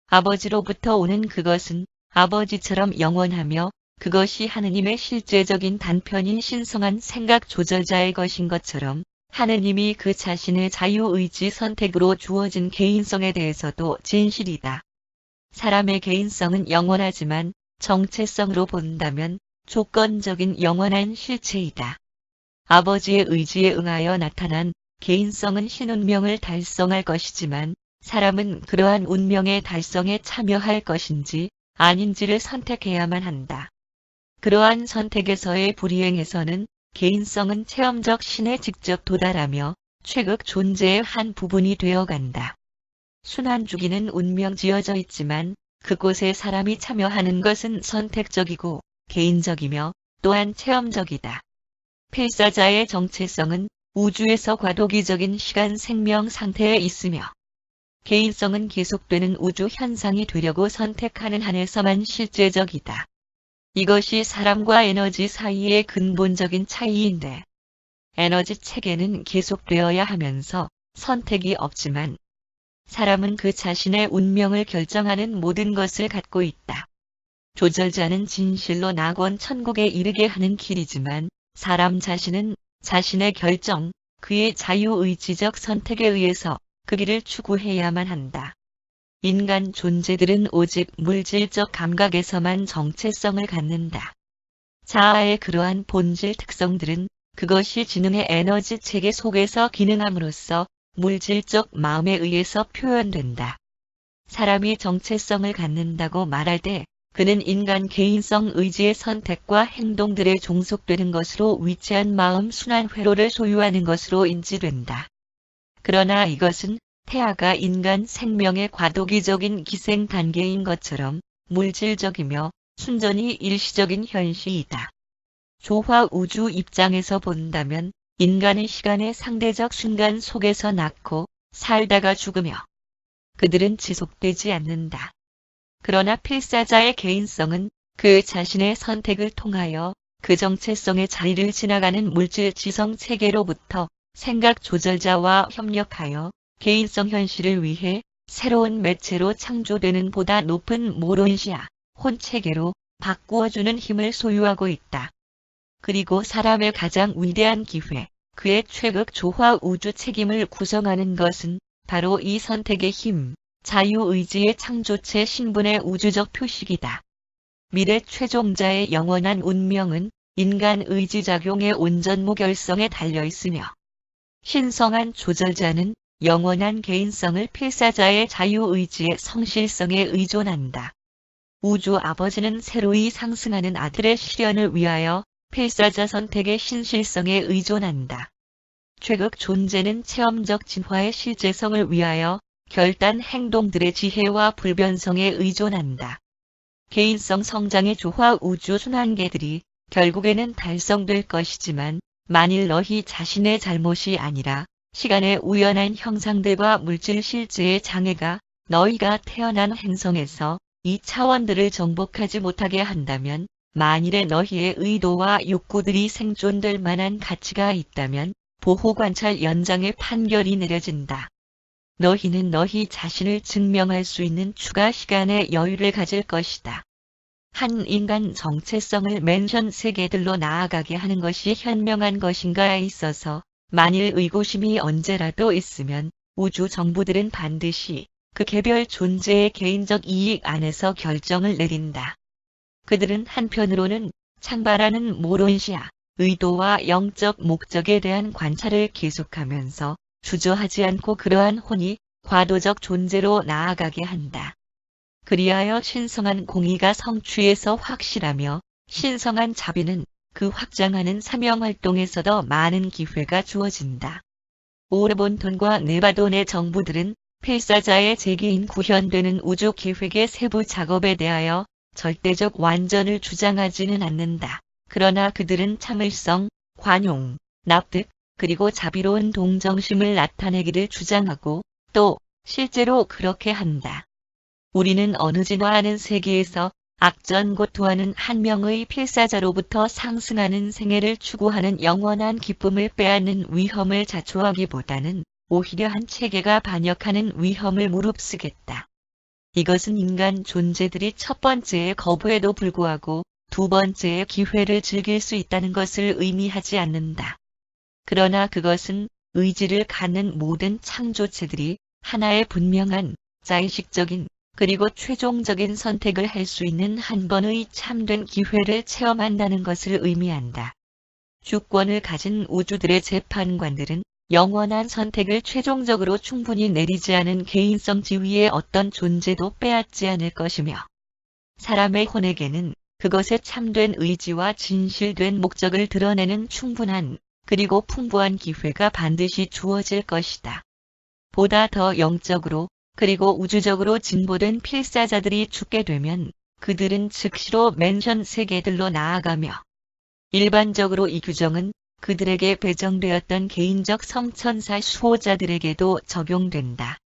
아버지로부터 오는 그것은 아버지처럼 영원하며 그것이 하느님의 실제적인 단편인 신성한 생각 조절자의 것인 것처럼 하느님이 그 자신의 자유의지 선택으로 주어진 개인성에 대해서도 진실이다. 사람의 개인성은 영원하지만 정체성으로 본다면 조건적인 영원한 실체이다. 아버지의 의지에 응하여 나타난 개인성은 신운명을 달성할 것이지만 사람은 그러한 운명의 달성에 참여할 것인지 아닌지를 선택해야만 한다. 그러한 선택에서의 불이행에서는 개인성은 체험적 신에 직접 도달하며 최극 존재의 한 부분이 되어간다. 순환주기는 운명 지어져 있지만 그곳에 사람이 참여하는 것은 선택적이고 개인적이며 또한 체험적이다. 필사자의 정체성은 우주에서 과도기적인 시간 생명 상태에 있으며 개인성은 계속되는 우주 현상이 되려고 선택하는 한에서만 실제적이다. 이것이 사람과 에너지 사이의 근본적인 차이인데 에너지 체계는 계속되어야 하면서 선택이 없지만 사람은 그 자신의 운명을 결정하는 모든 것을 갖고 있다. 조절자는 진실로 낙원 천국에 이르게 하는 길이지만 사람 자신은 자신의 결정, 그의 자유의지적 선택에 의해서 그 길을 추구해야만 한다. 인간 존재들은 오직 물질적 감각에서만 정체성을 갖는다. 자아의 그러한 본질 특성들은 그것이 지능의 에너지 체계 속에서 기능함으로써 물질적 마음에 의해서 표현된다. 사람이 정체성을 갖는다고 말할 때 그는 인간 개인성 의지의 선택과 행동들에 종속되는 것으로 위치한 마음 순환 회로를 소유하는 것으로 인지된다. 그러나 이것은 태아가 인간 생명의 과도기적인 기생 단계인 것처럼 물질적이며 순전히 일시적인 현실이다. 조화 우주 입장에서 본다면 인간의 시간의 상대적 순간 속에서 낳고 살다가 죽으며 그들은 지속되지 않는다. 그러나 필사자의 개인성은 그 자신의 선택을 통하여 그 정체성의 자리를 지나가는 물질 지성 체계로부터 생각 조절자와 협력하여 개인성 현실을 위해 새로운 매체로 창조되는 보다 높은 모론시아, 혼체계로 바꾸어주는 힘을 소유하고 있다. 그리고 사람의 가장 위대한 기회, 그의 최극 조화 우주 책임을 구성하는 것은 바로 이 선택의 힘, 자유의지의 창조체 신분의 우주적 표식이다. 미래 최종자의 영원한 운명은 인간 의지작용의 온전무결성에 달려있으며 신성한 조절자는 영원한 개인성을 필사자의 자유의지의 성실성에 의존한다. 우주 아버지는 새로이 상승하는 아들의 실현을 위하여 필사자 선택의 신실성에 의존한다. 최극 존재는 체험적 진화의 실제성을 위하여 결단 행동들의 지혜와 불변성에 의존한다. 개인성 성장의 조화 우주 순환계들이 결국에는 달성될 것이지만 만일 너희 자신의 잘못이 아니라 시간의 우연한 형상들과 물질 실제의 장애가 너희가 태어난 행성에서 이 차원들을 정복하지 못하게 한다면 만일에 너희의 의도와 욕구들이 생존될 만한 가치가 있다면 보호관찰 연장의 판결이 내려진다. 너희는 너희 자신을 증명할 수 있는 추가 시간의 여유를 가질 것이다. 한 인간 정체성을 맨션 세계들로 나아가게 하는 것이 현명한 것인가에 있어서 만일 의구심이 언제라도 있으면 우주 정부들은 반드시 그 개별 존재의 개인적 이익 안에서 결정을 내린다. 그들은 한편으로는 창발하는 모론시아, 의도와 영적 목적에 대한 관찰을 계속하면서 주저하지 않고 그러한 혼이 과도적 존재로 나아가게 한다. 그리하여 신성한 공의가 성취에서 확실하며 신성한 자비는 그 확장하는 사명활동에서도 많은 기회가 주어진다. 오르본톤과 네바돈의 정부들은 필사자의 재개인 구현되는 우주 계획의 세부 작업에 대하여 절대적 완전을 주장하지는 않는다. 그러나 그들은 참을성, 관용, 납득, 그리고 자비로운 동정심을 나타내기를 주장하고 또 실제로 그렇게 한다. 우리는 어느 진화하는 세계에서 악전고투하는 한 명의 필사자로부터 상승하는 생애를 추구하는 영원한 기쁨을 빼앗는 위험을 자초하기보다는 오히려 한 체계가 반역하는 위험을 무릅쓰겠다. 이것은 인간 존재들이 첫 번째의 거부에도 불구하고 두 번째의 기회를 즐길 수 있다는 것을 의미하지 않는다. 그러나 그것은 의지를 갖는 모든 창조체들이 하나의 분명한, 자의식적인, 그리고 최종적인 선택을 할 수 있는 한 번의 참된 기회를 체험한다는 것을 의미한다. 주권을 가진 우주들의 재판관들은 영원한 선택을 최종적으로 충분히 내리지 않은 개인성 지위의 어떤 존재도 빼앗지 않을 것이며, 사람의 혼에게는 그것의 참된 의지와 진실된 목적을 드러내는 충분한 그리고 풍부한 기회가 반드시 주어질 것이다. 보다 더 영적으로 그리고 우주적으로 진보된 필사자들이 죽게 되면 그들은 즉시로 맨션 세계들로 나아가며, 일반적으로 이 규정은 그들에게 배정되었던 개인적 성천사 수호자들에게도 적용된다.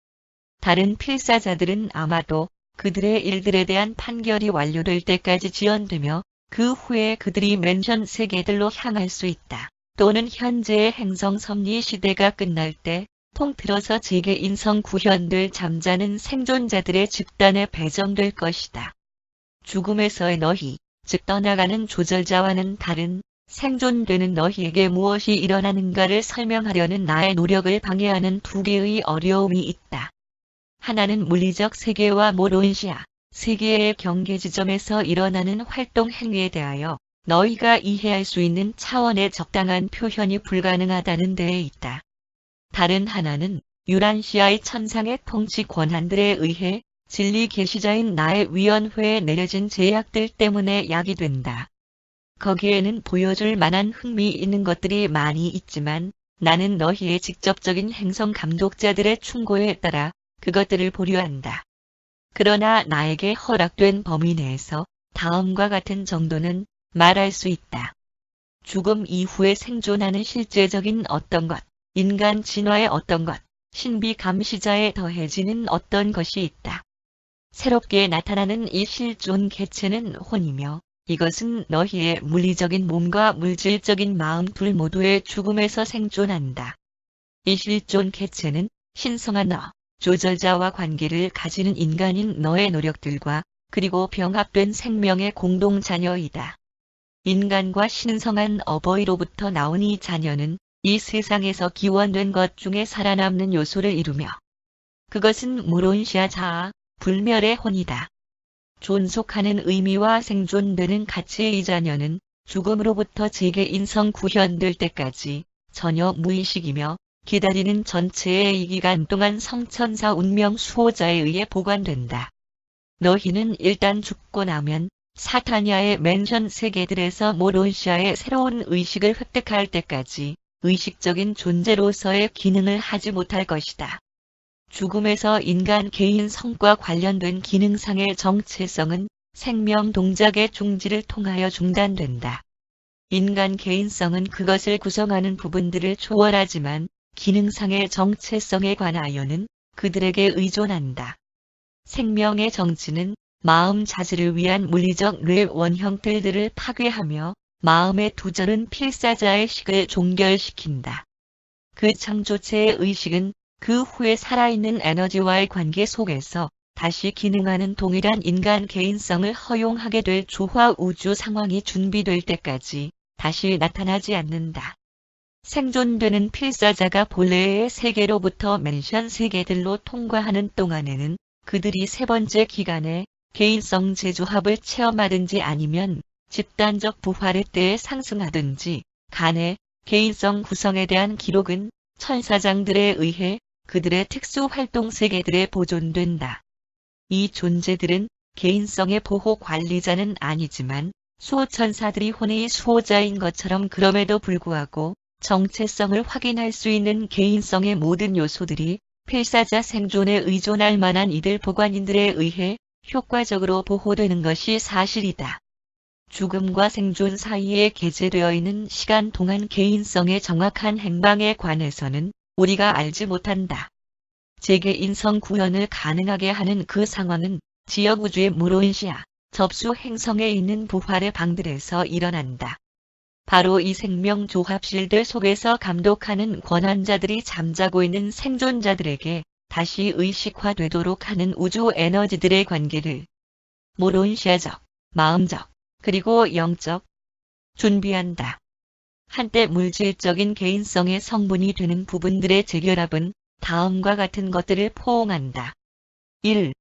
다른 필사자들은 아마도 그들의 일들에 대한 판결이 완료될 때까지 지연되며 그 후에 그들이 맨션 세계들로 향할 수 있다. 또는 현재의 행성 섭리 시대가 끝날 때 통틀어서 재계 인성 구현들 잠자는 생존자들의 집단에 배정될 것이다. 죽음에서의 너희, 즉 떠나가는 조절자와는 다른 생존되는 너희에게 무엇이 일어나는가를 설명하려는 나의 노력을 방해하는 두 개의 어려움이 있다. 하나는 물리적 세계와 모론시아, 세계의 경계 지점에서 일어나는 활동 행위에 대하여 너희가 이해할 수 있는 차원의 적당한 표현이 불가능하다는 데에 있다. 다른 하나는 유란시아의 천상의 통치 권한들에 의해 진리 계시자인 나의 위원회에 내려진 제약들 때문에 야기된다. 거기에는 보여줄 만한 흥미 있는 것들이 많이 있지만 나는 너희의 직접적인 행성 감독자들의 충고에 따라 그것들을 보류한다. 그러나 나에게 허락된 범위 내에서 다음과 같은 정도는 말할 수 있다. 죽음 이후에 생존하는 실제적인 어떤 것, 인간 진화의 어떤 것, 신비 감시자에 더해지는 어떤 것이 있다. 새롭게 나타나는 이 실존 개체는 혼이며 이것은 너희의 물리적인 몸과 물질적인 마음 둘 모두의 죽음에서 생존한다. 이 실존 개체는 신성한 너, 조절자와 관계를 가지는 인간인 너의 노력들과 그리고 병합된 생명의 공동 자녀이다. 인간과 신성한 어버이로부터 나온 이 자녀는 이 세상에서 기원된 것 중에 살아남는 요소를 이루며 그것은 무론시아 자아, 불멸의 혼이다. 존속하는 의미와 생존되는 가치의 이 자녀는 죽음으로부터 재계 인성 구현될 때까지 전혀 무의식이며 기다리는 전체의 이 기간 동안 성천사 운명 수호자에 의해 보관된다. 너희는 일단 죽고 나면 사타니아의 맨션 세계들에서 모론시아의 새로운 의식을 획득할 때까지 의식적인 존재로서의 기능을 하지 못할 것이다. 죽음에서 인간 개인 성과 관련된 기능상의 정체성은 생명 동작의 중지를 통하여 중단된다. 인간 개인성은 그것을 구성하는 부분들을 초월하지만 기능상의 정체성에 관하여는 그들에게 의존한다. 생명의 정치는 마음 자질을 위한 물리적 뇌 원형틀들을 파괴하며 마음의 두절은 필사자의 식을 종결시킨다. 그 창조체의 의식은 그 후에 살아있는 에너지와의 관계 속에서 다시 기능하는 동일한 인간 개인성을 허용하게 될 조화 우주 상황이 준비될 때까지 다시 나타나지 않는다. 생존되는 필사자가 본래의 세계로부터 맨션 세계들로 통과하는 동안에는 그들이 세 번째 기간에 개인성 재조합을 체험하든지 아니면 집단적 부활의 때에 상승하든지 간에 개인성 구성에 대한 기록은 천사장들에 의해 그들의 특수활동 세계들에 보존된다. 이 존재들은 개인성의 보호 관리자는 아니지만 수호천사들이 혼의 수호자인 것처럼 그럼에도 불구하고 정체성을 확인할 수 있는 개인성의 모든 요소들이 필사자 생존에 의존할 만한 이들 보관인들에 의해 효과적으로 보호되는 것이 사실이다. 죽음과 생존 사이에 게재되어 있는 시간 동안 개인성의 정확한 행방에 관해서는 우리가 알지 못한다. 재계 인성 구현을 가능하게 하는 그 상황은 지역 우주의 무론시아, 접수 행성에 있는 부활의 방들에서 일어난다. 바로 이 생명 조합실들 속에서 감독하는 권한자들이 잠자고 있는 생존자들에게 다시 의식화되도록 하는 우주 에너지들의 관계를 모론시아적, 마음적, 그리고 영적 준비한다. 한때 물질적인 개인성의 성분이 되는 부분들의 재결합은 다음과 같은 것들을 포옹한다. 1.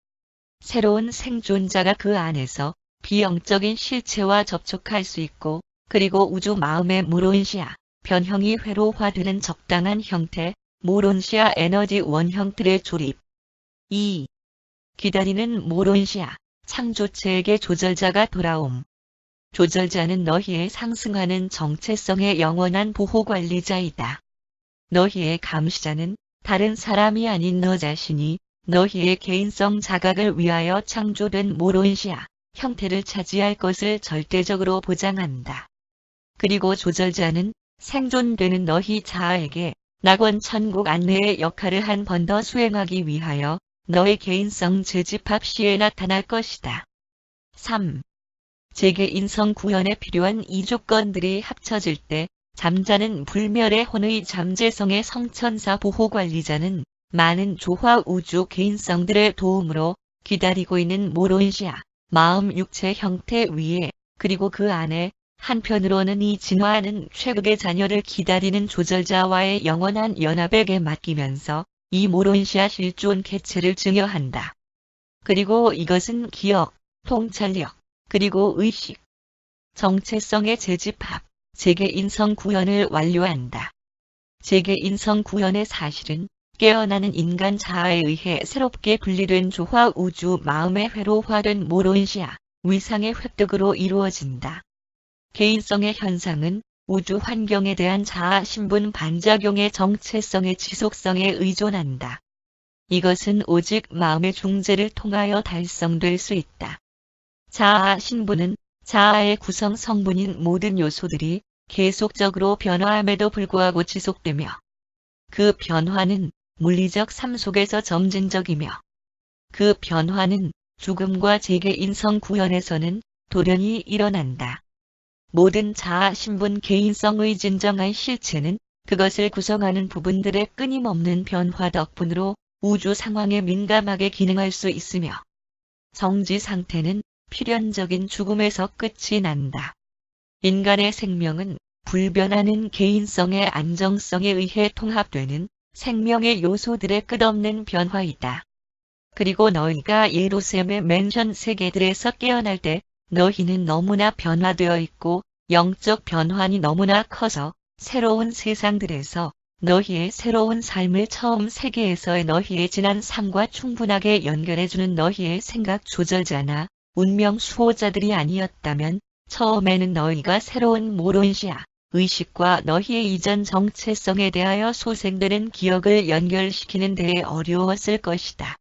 새로운 생존자가 그 안에서 비영적인 실체와 접촉할 수 있고, 그리고 우주 마음의 모론시아, 변형이 회로화되는 적당한 형태, 모론시아 에너지 원형틀의 조립. 2. 기다리는 모론시아, 창조체에게 조절자가 돌아옴. 조절자는 너희의 상승하는 정체성의 영원한 보호관리자이다. 너희의 감시자는 다른 사람이 아닌 너 자신이 너희의 개인성 자각을 위하여 창조된 모론시아, 형태를 차지할 것을 절대적으로 보장한다. 그리고 조절자는 생존되는 너희 자아에게 낙원 천국 안내의 역할을 한 번 더 수행하기 위하여 너의 개인성 재집합 시에 나타날 것이다. 3. 재개인성 구현에 필요한 이 조건들이 합쳐질 때 잠자는 불멸의 혼의 잠재성의 성천사 보호관리자는 많은 조화 우주 개인성들의 도움으로 기다리고 있는 모론시아, 마음 육체 형태 위에, 그리고 그 안에 한편으로는 이 진화하는 최극의 자녀를 기다리는 조절자와의 영원한 연합에게 맡기면서 이 모론시아 실존 개체를 증여한다. 그리고 이것은 기억, 통찰력, 그리고 의식, 정체성의 재집합, 재개인성 구현을 완료한다. 재개인성 구현의 사실은 깨어나는 인간 자아에 의해 새롭게 분리된 조화 우주 마음의 회로화된 모론시아, 위상의 획득으로 이루어진다. 개인성의 현상은 우주 환경에 대한 자아 신분 반작용의 정체성의 지속성에 의존한다. 이것은 오직 마음의 중재를 통하여 달성될 수 있다. 자아 신분은 자아의 구성 성분인 모든 요소들이 계속적으로 변화함에도 불구하고 지속되며, 그 변화는 물리적 삶 속에서 점진적이며, 그 변화는 죽음과 재개인성 구현에서는 돌연히 일어난다. 모든 자아 신분 개인성의 진정한 실체는 그것을 구성하는 부분들의 끊임없는 변화 덕분으로 우주 상황에 민감하게 기능할 수 있으며, 정지 상태는 필연적인 죽음에서 끝이 난다. 인간의 생명은 불변하는 개인성의 안정성에 의해 통합되는 생명의 요소들의 끝없는 변화이다. 그리고 너희가 예루살렘의 맨션 세계들에서 깨어날 때 너희는 너무나 변화되어 있고 영적 변환이 너무나 커서 새로운 세상들에서 너희의 새로운 삶을 처음 세계에서의 너희의 지난 삶과 충분하게 연결해주는 너희의 생각 조절자나 운명 수호자들이 아니었다면 처음에는 너희가 새로운 모론시아, 의식과 너희의 이전 정체성에 대하여 소생되는 기억을 연결시키는 데에 어려웠을 것이다.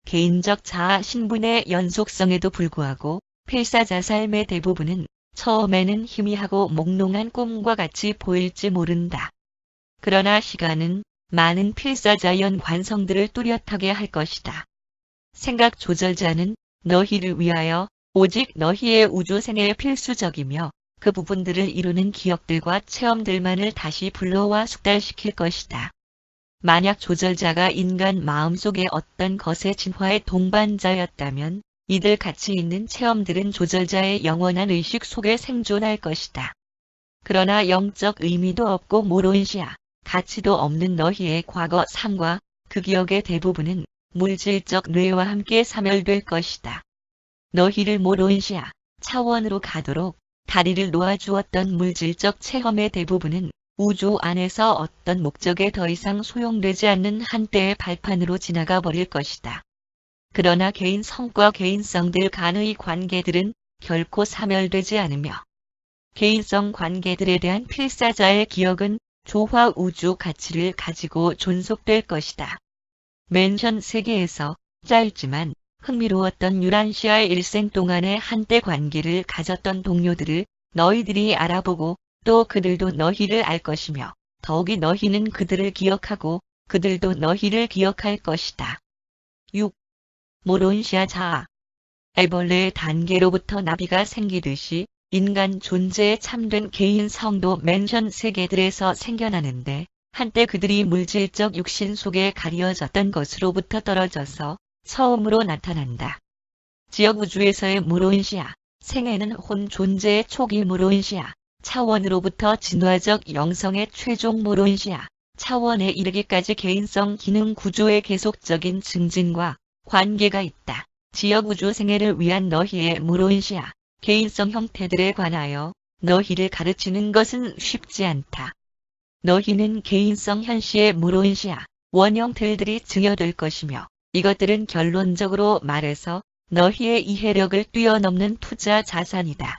개인적 자아 신분의 연속성에도 불구하고 필사자 삶의 대부분은 처음에는 희미하고 몽롱한 꿈과 같이 보일지 모른다. 그러나 시간은 많은 필사자 연관성들을 뚜렷하게 할 것이다. 생각 조절자는 너희를 위하여 오직 너희의 우주생애에 필수적이며 그 부분들을 이루는 기억들과 체험들만을 다시 불러와 숙달시킬 것이다. 만약 조절자가 인간 마음속의 어떤 것의 진화의 동반자였다면 이들 가치 있는 체험들은 조절자의 영원한 의식 속에 생존할 것이다. 그러나 영적 의미도 없고 모론시아, 가치도 없는 너희의 과거 삶과 그 기억의 대부분은 물질적 뇌와 함께 사멸될 것이다. 너희를 모론시아 차원으로 가도록 다리를 놓아주었던 물질적 체험의 대부분은 우주 안에서 어떤 목적에 더 이상 소용되지 않는 한때의 발판으로 지나가 버릴 것이다. 그러나 개인성과 개인성들 간의 관계들은 결코 사멸되지 않으며 개인성 관계들에 대한 필사자의 기억은 조화 우주 가치를 가지고 존속될 것이다. 맨션 세계에서 짧지만 흥미로웠던 유란시아의 일생 동안의 한때 관계를 가졌던 동료들을 너희들이 알아보고 또 그들도 너희를 알 것이며 더욱이 너희는 그들을 기억하고 그들도 너희를 기억할 것이다. 6. 모론시아 자아. 애벌레의 단계로부터 나비가 생기듯이 인간 존재의 참된 개인성도 맨션 세계들에서 생겨나는데 한때 그들이 물질적 육신 속에 가려졌던 것으로부터 떨어져서 처음으로 나타난다. 지역 우주에서의 모론시아, 생애는 혼 존재의 초기 물론시야 차원으로부터 진화적 영성의 최종 물론시야 차원에 이르기까지 개인성 기능 구조의 계속적인 증진과 관계가 있다. 지역우주 생애를 위한 너희의 물론시야 개인성 형태들에 관하여 너희를 가르치는 것은 쉽지 않다. 너희는 개인성 현시의 물론시야 원형틀들이 증여될 것이며 이것들은 결론적으로 말해서 너희의 이해력을 뛰어넘는 투자 자산이다.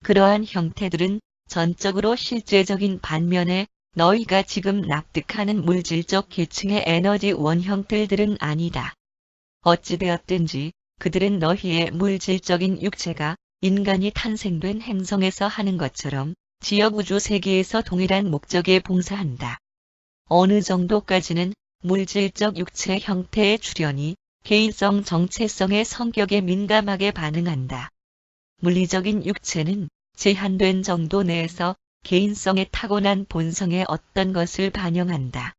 그러한 형태들은 전적으로 실제적인 반면에 너희가 지금 납득하는 물질적 계층의 에너지 원형틀들은 아니다. 어찌되었든지 그들은 너희의 물질적인 육체가 인간이 탄생된 행성에서 하는 것처럼 지역우주 세계에서 동일한 목적에 봉사한다. 어느 정도까지는 물질적 육체 형태의 출현이 개인성 정체성의 성격에 민감하게 반응한다. 물리적인 육체는 제한된 정도 내에서 개인성의 타고난 본성의 어떤 것을 반영한다.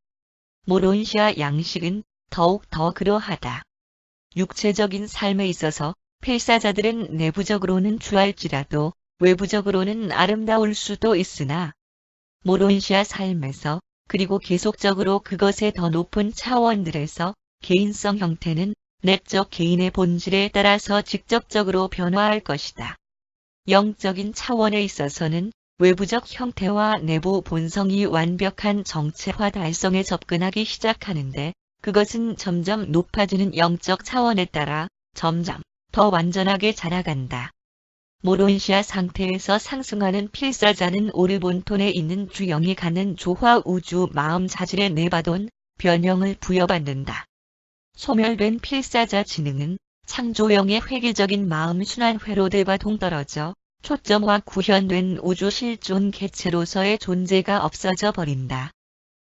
모론시아 양식은 더욱 더 그러하다. 육체적인 삶에 있어서 필사자들은 내부적으로는 추할지라도 외부적으로는 아름다울 수도 있으나 모론시아 삶에서 그리고 계속적으로 그것의 더 높은 차원들에서 개인성 형태는 내적 개인의 본질에 따라서 직접적으로 변화할 것이다. 영적인 차원에 있어서는 외부적 형태와 내부 본성이 완벽한 정체화 달성에 접근하기 시작하는데 그것은 점점 높아지는 영적 차원에 따라 점점 더 완전하게 자라간다. 모론시아 상태에서 상승하는 필사자는 오르본톤에 있는 주영이 갖는 조화 우주 마음 자질에 내받은 변형을 부여받는다. 소멸된 필사자 지능은 창조영의 획일적인 마음 순환회로들과 동떨어져 초점화 구현된 우주 실존 개체로서의 존재가 없어져 버린다.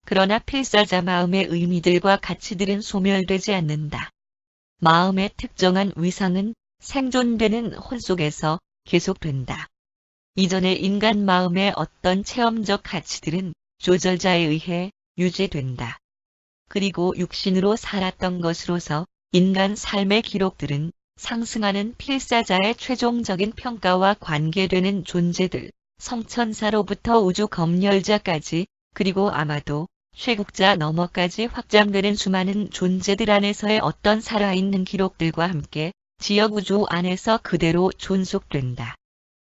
그러나 필사자 마음의 의미들과 가치들은 소멸되지 않는다. 마음의 특정한 위상은 생존되는 혼 속에서 계속된다. 이전의 인간 마음의 어떤 체험적 가치들은 조절자에 의해 유지된다. 그리고 육신으로 살았던 것으로서 인간 삶의 기록들은 상승하는 필사자의 최종적인 평가와 관계되는 존재들, 성천사로부터 우주 검열자까지 그리고 아마도 쇠국자 너머까지 확장되는 수많은 존재들 안에서의 어떤 살아있는 기록들과 함께 지역우주 안에서 그대로 존속된다.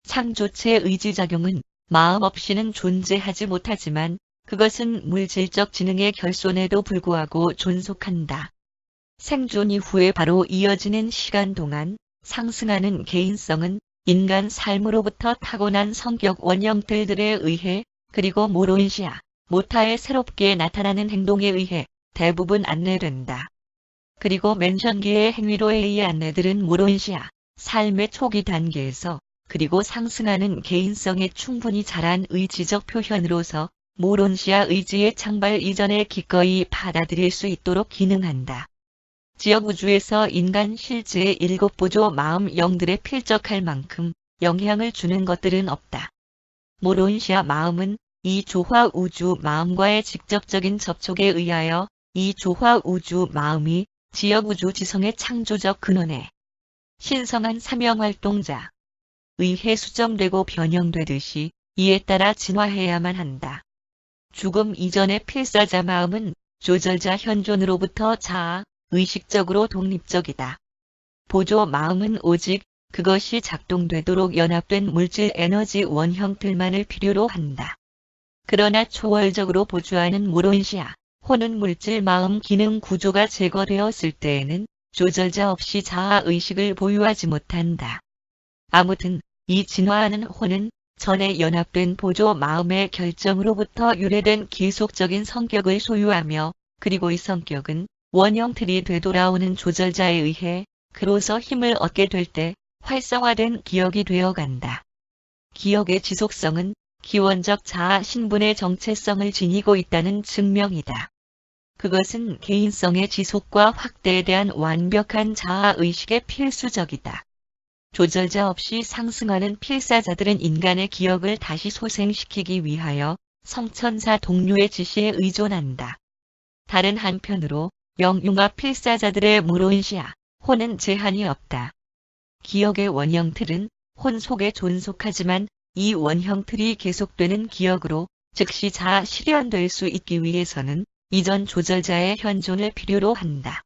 창조체의 의지작용은 마음 없이는 존재하지 못하지만 그것은 물질적 지능의 결손에도 불구하고 존속한다. 생존 이후에 바로 이어지는 시간 동안 상승하는 개인성은 인간 삶으로부터 타고난 성격 원형들에 의해 그리고 모론시아, 모타의 새롭게 나타나는 행동에 의해 대부분 안내된다. 그리고 맨션기의 행위로에 의해 안내들은 모론시아, 삶의 초기 단계에서 그리고 상승하는 개인성에 충분히 자란 의지적 표현으로서 모론시아 의지의 창발 이전에 기꺼이 받아들일 수 있도록 기능한다. 지역우주에서 인간 실제의 7보조 마음 영들에 필적할 만큼 영향을 주는 것들은 없다. 모론시아 마음은 이 조화 우주 마음과의 직접적인 접촉에 의하여 이 조화 우주 마음이 지역우주 지성의 창조적 근원에 신성한 사명활동자 의해 수정되고 변형되듯이 이에 따라 진화해야만 한다. 죽음 이전의 필사자 마음은 조절자 현존으로부터 자아, 의식적으로 독립적이다. 보조 마음은 오직 그것이 작동되도록 연합된 물질 에너지 원형들만을 필요로 한다. 그러나 초월적으로 보조하는 모론시아, 혼은 물질 마음 기능 구조가 제거되었을 때에는 조절자 없이 자아 의식을 보유하지 못한다. 아무튼 이 진화하는 혼은 전에 연합된 보조 마음의 결정으로부터 유래된 계속적인 성격을 소유하며 그리고 이 성격은 원형틀이 되돌아오는 조절자에 의해 그로서 힘을 얻게 될 때 활성화된 기억이 되어간다. 기억의 지속성은 기원적 자아 신분의 정체성을 지니고 있다는 증명이다. 그것은 개인성의 지속과 확대에 대한 완벽한 자아의식의 필수적이다. 조절자 없이 상승하는 필사자들은 인간의 기억을 다시 소생시키기 위하여 성천사 동료의 지시에 의존한다. 다른 한편으로 영융합 필사자들의 모론시아, 혼은 제한이 없다. 기억의 원형틀은 혼 속에 존속하지만 이 원형 틀이 계속되는 기억으로 즉시 자아 실현될 수 있기 위해서는 이전 조절자의 현존을 필요로 한다.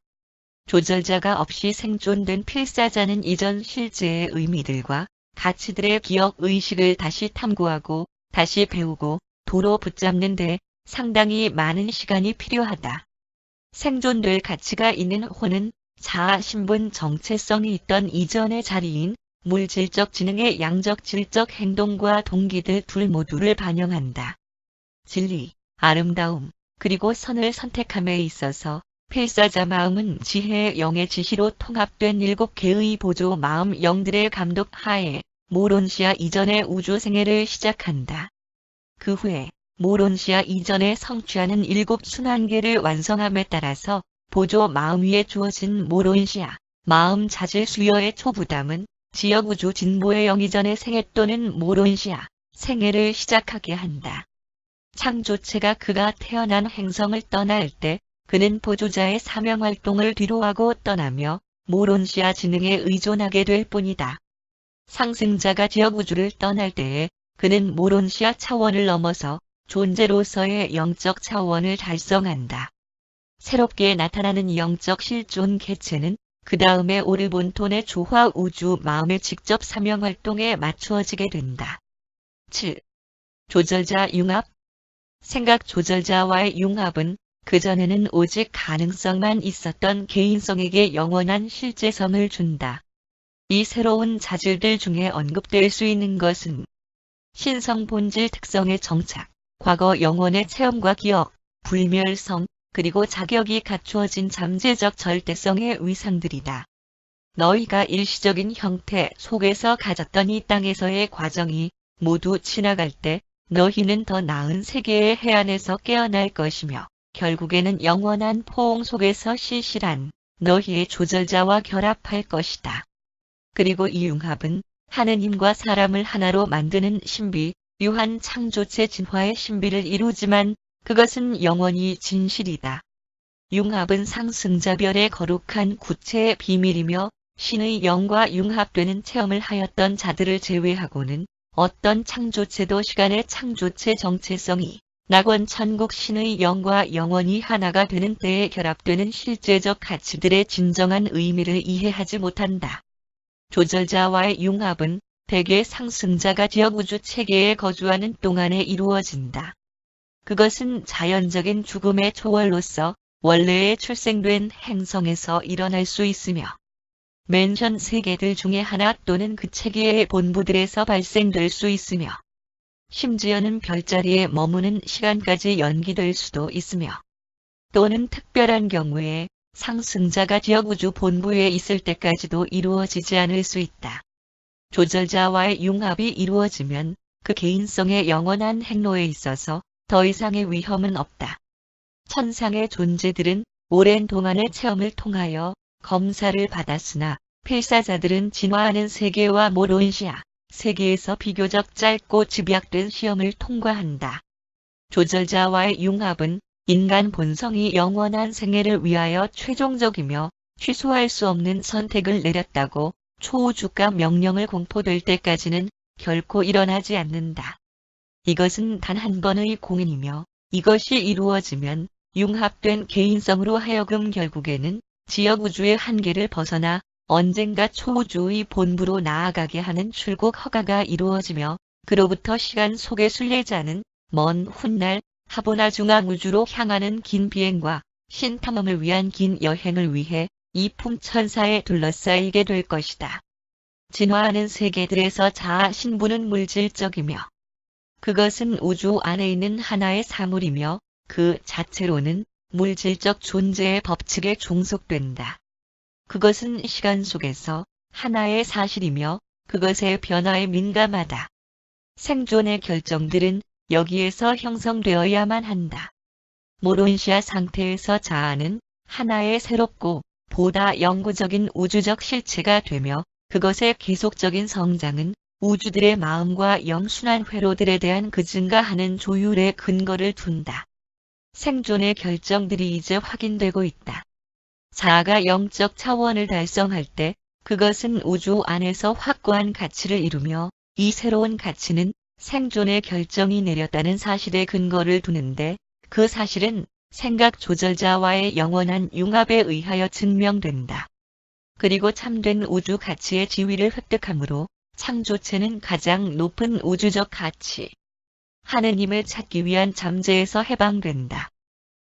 조절자가 없이 생존된 필사자는 이전 실제의 의미들과 가치들의 기억 의식을 다시 탐구하고 다시 배우고 도로 붙잡는 데 상당히 많은 시간이 필요하다. 생존될 가치가 있는 혼은 자아 신분 정체성이 있던 이전의 자리인 물질적 지능의 양적 질적 행동과 동기들 둘 모두를 반영한다. 진리, 아름다움, 그리고 선을 선택함에 있어서 필사자 마음은 지혜의 영의 지시로 통합된 7개의 보조 마음 영들의 감독 하에 모론시아 이전의 우주 생애를 시작한다. 그 후에 모론시아 이전에 성취하는 7순환계를 완성함에 따라서 보조 마음 위에 주어진 모론시아 마음 자질 수여의 초부담은 지역우주 진보의 영이전의 생애 또는 모론시아 생애를 시작하게 한다. 창조체가 그가 태어난 행성을 떠날 때 그는 보조자의 사명활동을 뒤로하고 떠나며 모론시아 지능에 의존하게 될 뿐이다. 상승자가 지역우주를 떠날 때에 그는 모론시아 차원을 넘어서 존재로서의 영적 차원을 달성한다. 새롭게 나타나는 영적 실존 개체는 그 다음에 오르본톤의 조화 우주 마음의 직접 사명활동에 맞추어지게 된다. 7. 조절자 융합. 생각 조절자와의 융합은 그전에는 오직 가능성만 있었던 개인성에게 영원한 실제성을 준다. 이 새로운 자질들 중에 언급될 수 있는 것은 신성 본질 특성의 정착, 과거 영혼의 체험과 기억, 불멸성, 그리고 자격이 갖추어진 잠재적 절대성의 위상들이다. 너희가 일시적인 형태 속에서 가졌던 이 땅에서의 과정이 모두 지나갈 때 너희는 더 나은 세계의 해안에서 깨어날 것이며 결국에는 영원한 포옹 속에서 실실한 너희의 조절자와 결합할 것이다. 그리고 이 융합은 하느님과 사람을 하나로 만드는 신비, 유한 창조체 진화의 신비를 이루지만 그것은 영원히 진실이다. 융합은 상승자별의 거룩한 구체의 비밀이며 신의 영과 융합되는 체험을 하였던 자들을 제외하고는 어떤 창조체도 시간의 창조체 정체성이 낙원 천국 신의 영과 영원히 하나가 되는 때에 결합되는 실제적 가치들의 진정한 의미를 이해하지 못한다. 조절자와의 융합은 대개 상승자가 지역우주 체계에 거주하는 동안에 이루어진다. 그것은 자연적인 죽음의 초월로서 원래에 출생된 행성에서 일어날 수 있으며 맨션 세계들 중에 하나 또는 그 체계의 본부들에서 발생될 수 있으며 심지어는 별자리에 머무는 시간까지 연기될 수도 있으며 또는 특별한 경우에 상승자가 지역우주 본부에 있을 때까지도 이루어지지 않을 수 있다. 조절자와의 융합이 이루어지면 그 개인성의 영원한 행로에 있어서 더 이상의 위험은 없다. 천상의 존재들은 오랜 동안의 체험을 통하여 검사를 받았으나 필사자들은 진화하는 세계와 모론시아 세계에서 비교적 짧고 집약된 시험을 통과한다. 조절자와의 융합은 인간 본성이 영원한 생애를 위하여 최종적이며 취소할 수 없는 선택을 내렸다고 초우주가 명령을 공포될 때까지는 결코 일어나지 않는다. 이것은 단 한 번의 공인이며 이것이 이루어지면 융합된 개인성으로 하여금 결국에는 지역우주의 한계를 벗어나 언젠가 초우주의 본부로 나아가게 하는 출국 허가가 이루어지며 그로부터 시간 속의 순례자는 먼 훗날 하보나 중앙우주로 향하는 긴 비행과 신탐험을 위한 긴 여행을 위해 이 품천사에 둘러싸이게 될 것이다. 진화하는 세계들에서 자아 신부는 물질적이며 그것은 우주 안에 있는 하나의 사물이며 그 자체로는 물질적 존재의 법칙에 종속된다. 그것은 시간 속에서 하나의 사실이며 그것의 변화에 민감하다. 생존의 결정들은 여기에서 형성되어야만 한다. 모론시아 상태에서 자아는 하나의 새롭고 보다 영구적인 우주적 실체가 되며 그것의 계속적인 성장은 우주들의 마음과 영순환 회로들에 대한 그 증가하는 조율의 근거를 둔다. 생존의 결정들이 이제 확인되고 있다. 자아가 영적 차원을 달성할 때 그것은 우주 안에서 확고한 가치를 이루며 이 새로운 가치는 생존의 결정이 내렸다는 사실에 근거를 두는데 그 사실은 생각 조절자와의 영원한 융합에 의하여 증명된다. 그리고 참된 우주 가치의 지위를 획득함으로 창조체는 가장 높은 우주적 가치, 하느님을 찾기 위한 잠재에서 해방된다.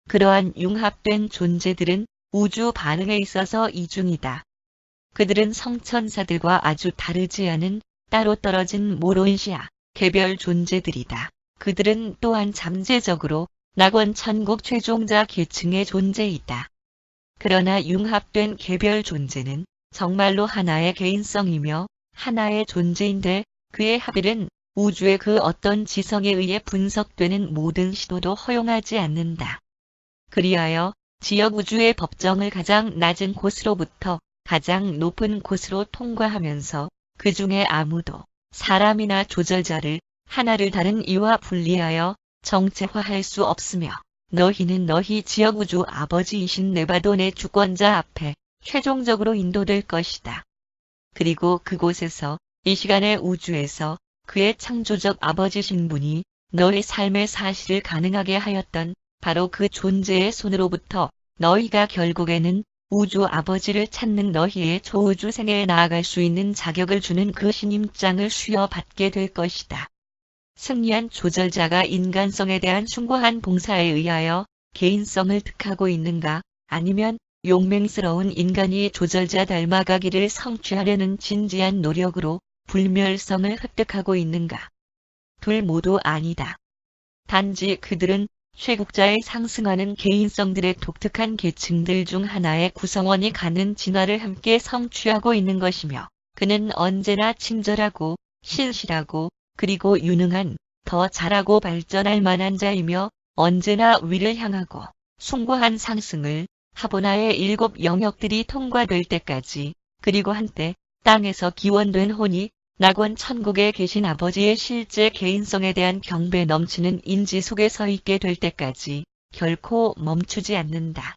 그러한 융합된 존재들은 우주 반응에 있어서 이중이다. 그들은 성천사들과 아주 다르지 않은 따로 떨어진 모론시아, 개별 존재들이다. 그들은 또한 잠재적으로 낙원 천국 최종자 계층의 존재이다. 그러나 융합된 개별 존재는 정말로 하나의 개인성이며 하나의 존재인데 그의 합일은 우주의 그 어떤 지성에 의해 분석되는 모든 시도도 허용하지 않는다. 그리하여 지역 우주의 법정을 가장 낮은 곳으로부터 가장 높은 곳으로 통과하면서 그 중에 아무도 사람이나 조절자를 하나를 다른 이와 분리하여 정체화할 수 없으며 너희는 너희 지역 우주 아버지이신 네바돈의 주권자 앞에 최종적으로 인도될 것이다. 그리고 그곳에서 이 시간의 우주에서 그의 창조적 아버지신 분이 너희 삶의 사실을 가능하게 하였던 바로 그 존재의 손으로부터 너희가 결국에는 우주 아버지를 찾는 너희의 초우주 생애에 나아갈 수 있는 자격을 주는 그 신임장을 수여받게 될 것이다. 승리한 조절자가 인간성에 대한 숭고한 봉사에 의하여 개인성을 득하고 있는가, 아니면 용맹스러운 인간이 조절자 닮아가기를 성취하려는 진지한 노력으로 불멸성을 획득하고 있는가? 둘 모두 아니다. 단지 그들은 쇠국자에 상승하는 개인성들의 독특한 계층들 중 하나의 구성원이 갖는 진화를 함께 성취하고 있는 것이며 그는 언제나 친절하고 신실하고 그리고 유능한, 더 잘하고 발전할 만한 자이며 언제나 위를 향하고 숭고한 상승을 하보나의 7 영역들이 통과될 때까지 그리고 한때 땅에서 기원된 혼이 낙원 천국에 계신 아버지의 실제 개인성에 대한 경배 넘치는 인지 속에 서 있게 될 때까지 결코 멈추지 않는다.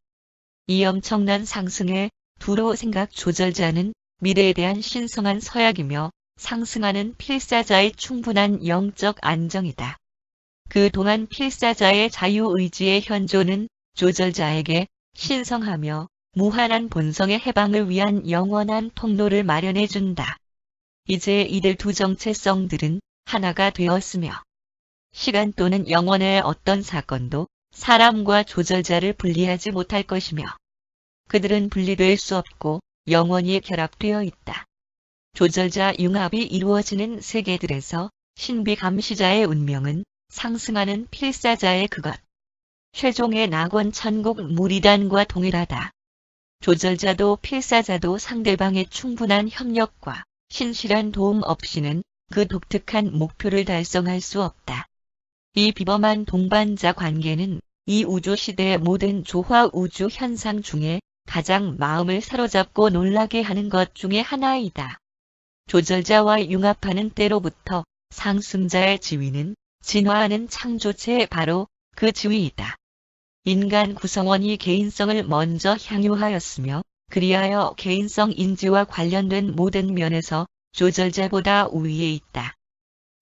이 엄청난 상승의 두로 생각 조절자는 미래에 대한 신성한 서약이며 상승하는 필사자의 충분한 영적 안정이다. 그동안 필사자의 자유의지의 현존은 조절자에게 신성하며 무한한 본성의 해방을 위한 영원한 통로를 마련해준다. 이제 이들 두 정체성들은 하나가 되었으며 시간 또는 영원의 어떤 사건도 사람과 조절자를 분리하지 못할 것이며 그들은 분리될 수 없고 영원히 결합되어 있다. 조절자 융합이 이루어지는 세계들에서 신비 감시자의 운명은 상승하는 필사자의 그것, 최종의 낙원 천국 무리단과 동일하다. 조절자도 필사자도 상대방의 충분한 협력과 신실한 도움 없이는 그 독특한 목표를 달성할 수 없다. 이 비범한 동반자 관계는 이 우주 시대의 모든 조화 우주 현상 중에 가장 마음을 사로잡고 놀라게 하는 것 중에 하나이다. 조절자와 융합하는 때로부터 상승자의 지위는 진화하는 창조체의 바로 그 지위이다. 인간 구성원이 개인성을 먼저 향유하였으며 그리하여 개인성 인지와 관련된 모든 면에서 조절자보다 우위에 있다.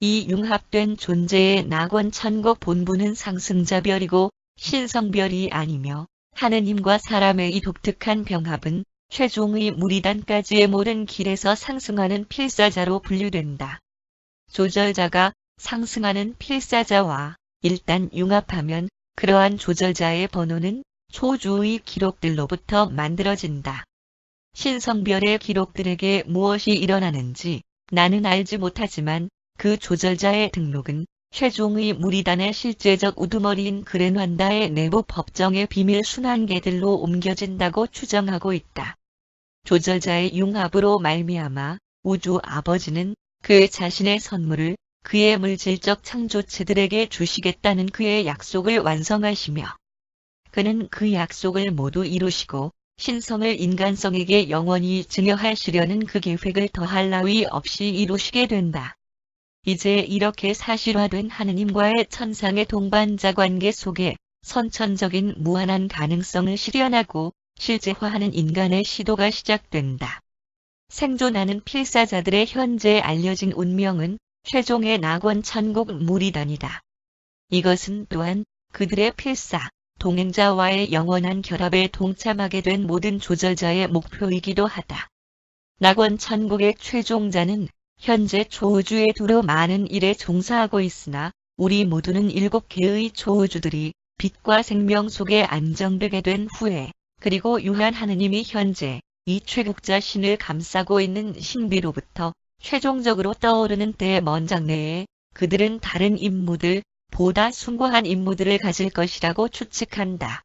이 융합된 존재의 낙원 천국 본부는 상승자별이고 신성별이 아니며 하느님과 사람의 이 독특한 병합은 최종의 무리단까지의 모든 길에서 상승하는 필사자로 분류된다. 조절자가 상승하는 필사자와 일단 융합하면 그러한 조절자의 번호는 초주의 기록들로부터 만들어진다. 신성별의 기록들에게 무엇이 일어나는지 나는 알지 못하지만 그 조절자의 등록은 최종의 무리단의 실제적 우두머리인 그랜환다의 내부 법정의 비밀 순환계들로 옮겨진다고 추정하고 있다. 조절자의 융합으로 말미암아 우주 아버지는 그 자신의 선물을 그의 물질적 창조체들에게 주시겠다는 그의 약속을 완성하시며 그는 그 약속을 모두 이루시고 신성을 인간성에게 영원히 증여하시려는 그 계획을 더할 나위 없이 이루시게 된다. 이제 이렇게 사실화된 하느님과의 천상의 동반자 관계 속에 선천적인 무한한 가능성을 실현하고 실제화하는 인간의 시도가 시작된다. 생존하는 필사자들의 현재 알려진 운명은 최종의 낙원 천국 무리단이다. 이것은 또한 그들의 필사, 동행자와의 영원한 결합에 동참하게 된 모든 조절자의 목표이기도 하다. 낙원 천국의 최종자는 현재 초우주에 두루 많은 일에 종사하고 있으나 우리 모두는 7개의 초우주들이 빛과 생명 속에 안정되게 된 후에 그리고 유한 하느님이 현재 이 최국자 신을 감싸고 있는 신비로부터 최종적으로 떠오르는 때의 먼 장래에 그들은 다른 임무들, 보다 숭고한 임무들을 가질 것이라고 추측한다.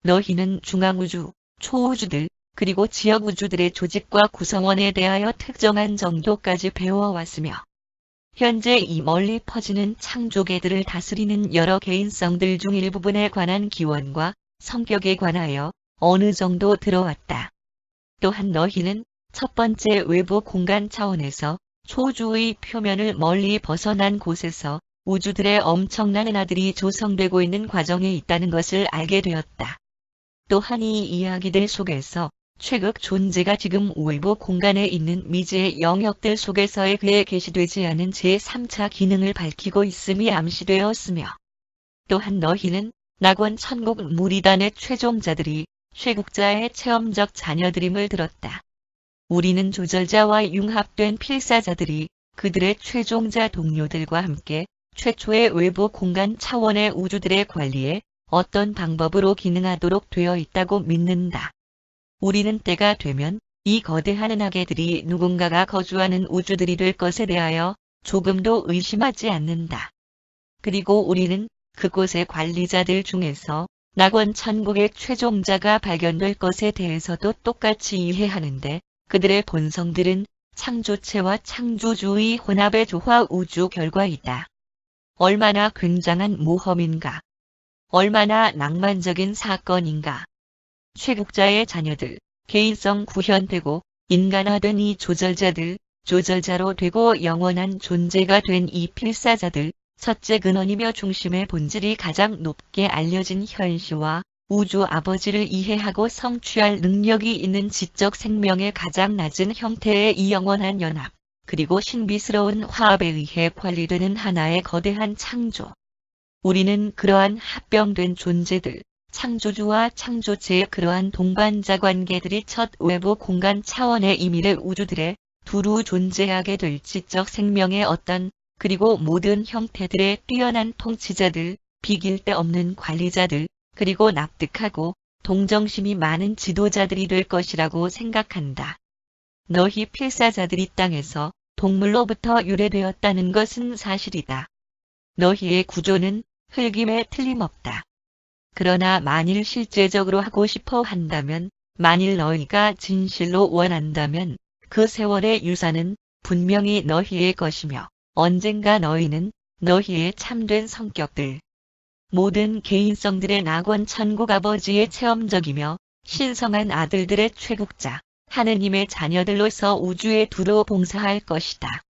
너희는 중앙우주, 초우주들, 그리고 지역우주들의 조직과 구성원에 대하여 특정한 정도까지 배워왔으며 현재 이 멀리 퍼지는 창조계들을 다스리는 여러 개인성들 중 일부분에 관한 기원과 성격에 관하여 어느 정도 들어왔다. 또한 너희는 첫 번째 외부 공간 차원에서 초우주의 표면을 멀리 벗어난 곳에서 우주들의 엄청난 은하들이 조성되고 있는 과정에 있다는 것을 알게 되었다. 또한 이 이야기들 속에서 최극 존재가 지금 외부 공간에 있는 미지의 영역들 속에서의 그에 계시되지 않은 제3차 기능을 밝히고 있음이 암시되었으며 또한 너희는 낙원 천국 무리단의 최종자들이 최국자의 체험적 자녀들임을 들었다. 우리는 조절자와 융합된 필사자들이 그들의 최종자 동료들과 함께 최초의 외부 공간 차원의 우주들의 관리에 어떤 방법으로 기능하도록 되어 있다고 믿는다. 우리는 때가 되면 이 거대한 은하계들이 누군가가 거주하는 우주들이 될 것에 대하여 조금도 의심하지 않는다. 그리고 우리는 그곳의 관리자들 중에서 낙원 천국의 최종자가 발견될 것에 대해서도 똑같이 이해하는데 그들의 본성들은 창조체와 창조주의 혼합의 조화 우주 결과이다. 얼마나 굉장한 모험인가. 얼마나 낭만적인 사건인가. 최국자의 자녀들, 개인성 구현되고 인간화된 이 조절자들, 조절자로 되고 영원한 존재가 된 이 필사자들, 첫째 근원이며 중심의 본질이 가장 높게 알려진 현시와 우주 아버지를 이해하고 성취할 능력이 있는 지적 생명의 가장 낮은 형태의 이 영원한 연합, 그리고 신비스러운 화합에 의해 관리되는 하나의 거대한 창조. 우리는 그러한 합병된 존재들, 창조주와 창조체의 그러한 동반자 관계들이 첫 외부 공간 차원의 이미래 우주들에 두루 존재하게 될 지적 생명의 어떤 그리고 모든 형태들의 뛰어난 통치자들, 비길 데 없는 관리자들, 그리고 납득하고 동정심이 많은 지도자들이 될 것이라고 생각한다. 너희 필사자들이 땅에서 동물로부터 유래되었다는 것은 사실이다. 너희의 구조는 흙임에 틀림없다. 그러나 만일 실제적으로 하고 싶어 한다면, 만일 너희가 진실로 원한다면 그 세월의 유산은 분명히 너희의 것이며 언젠가 너희는 너희의 참된 성격들, 모든 개인성들의 낙원 천국 아버지의 체험적이며 신성한 아들들의 최국자, 하느님의 자녀들로서 우주에 두루 봉사할 것이다.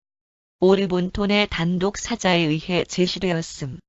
오르본톤의 단독 사자에 의해 제시되었음.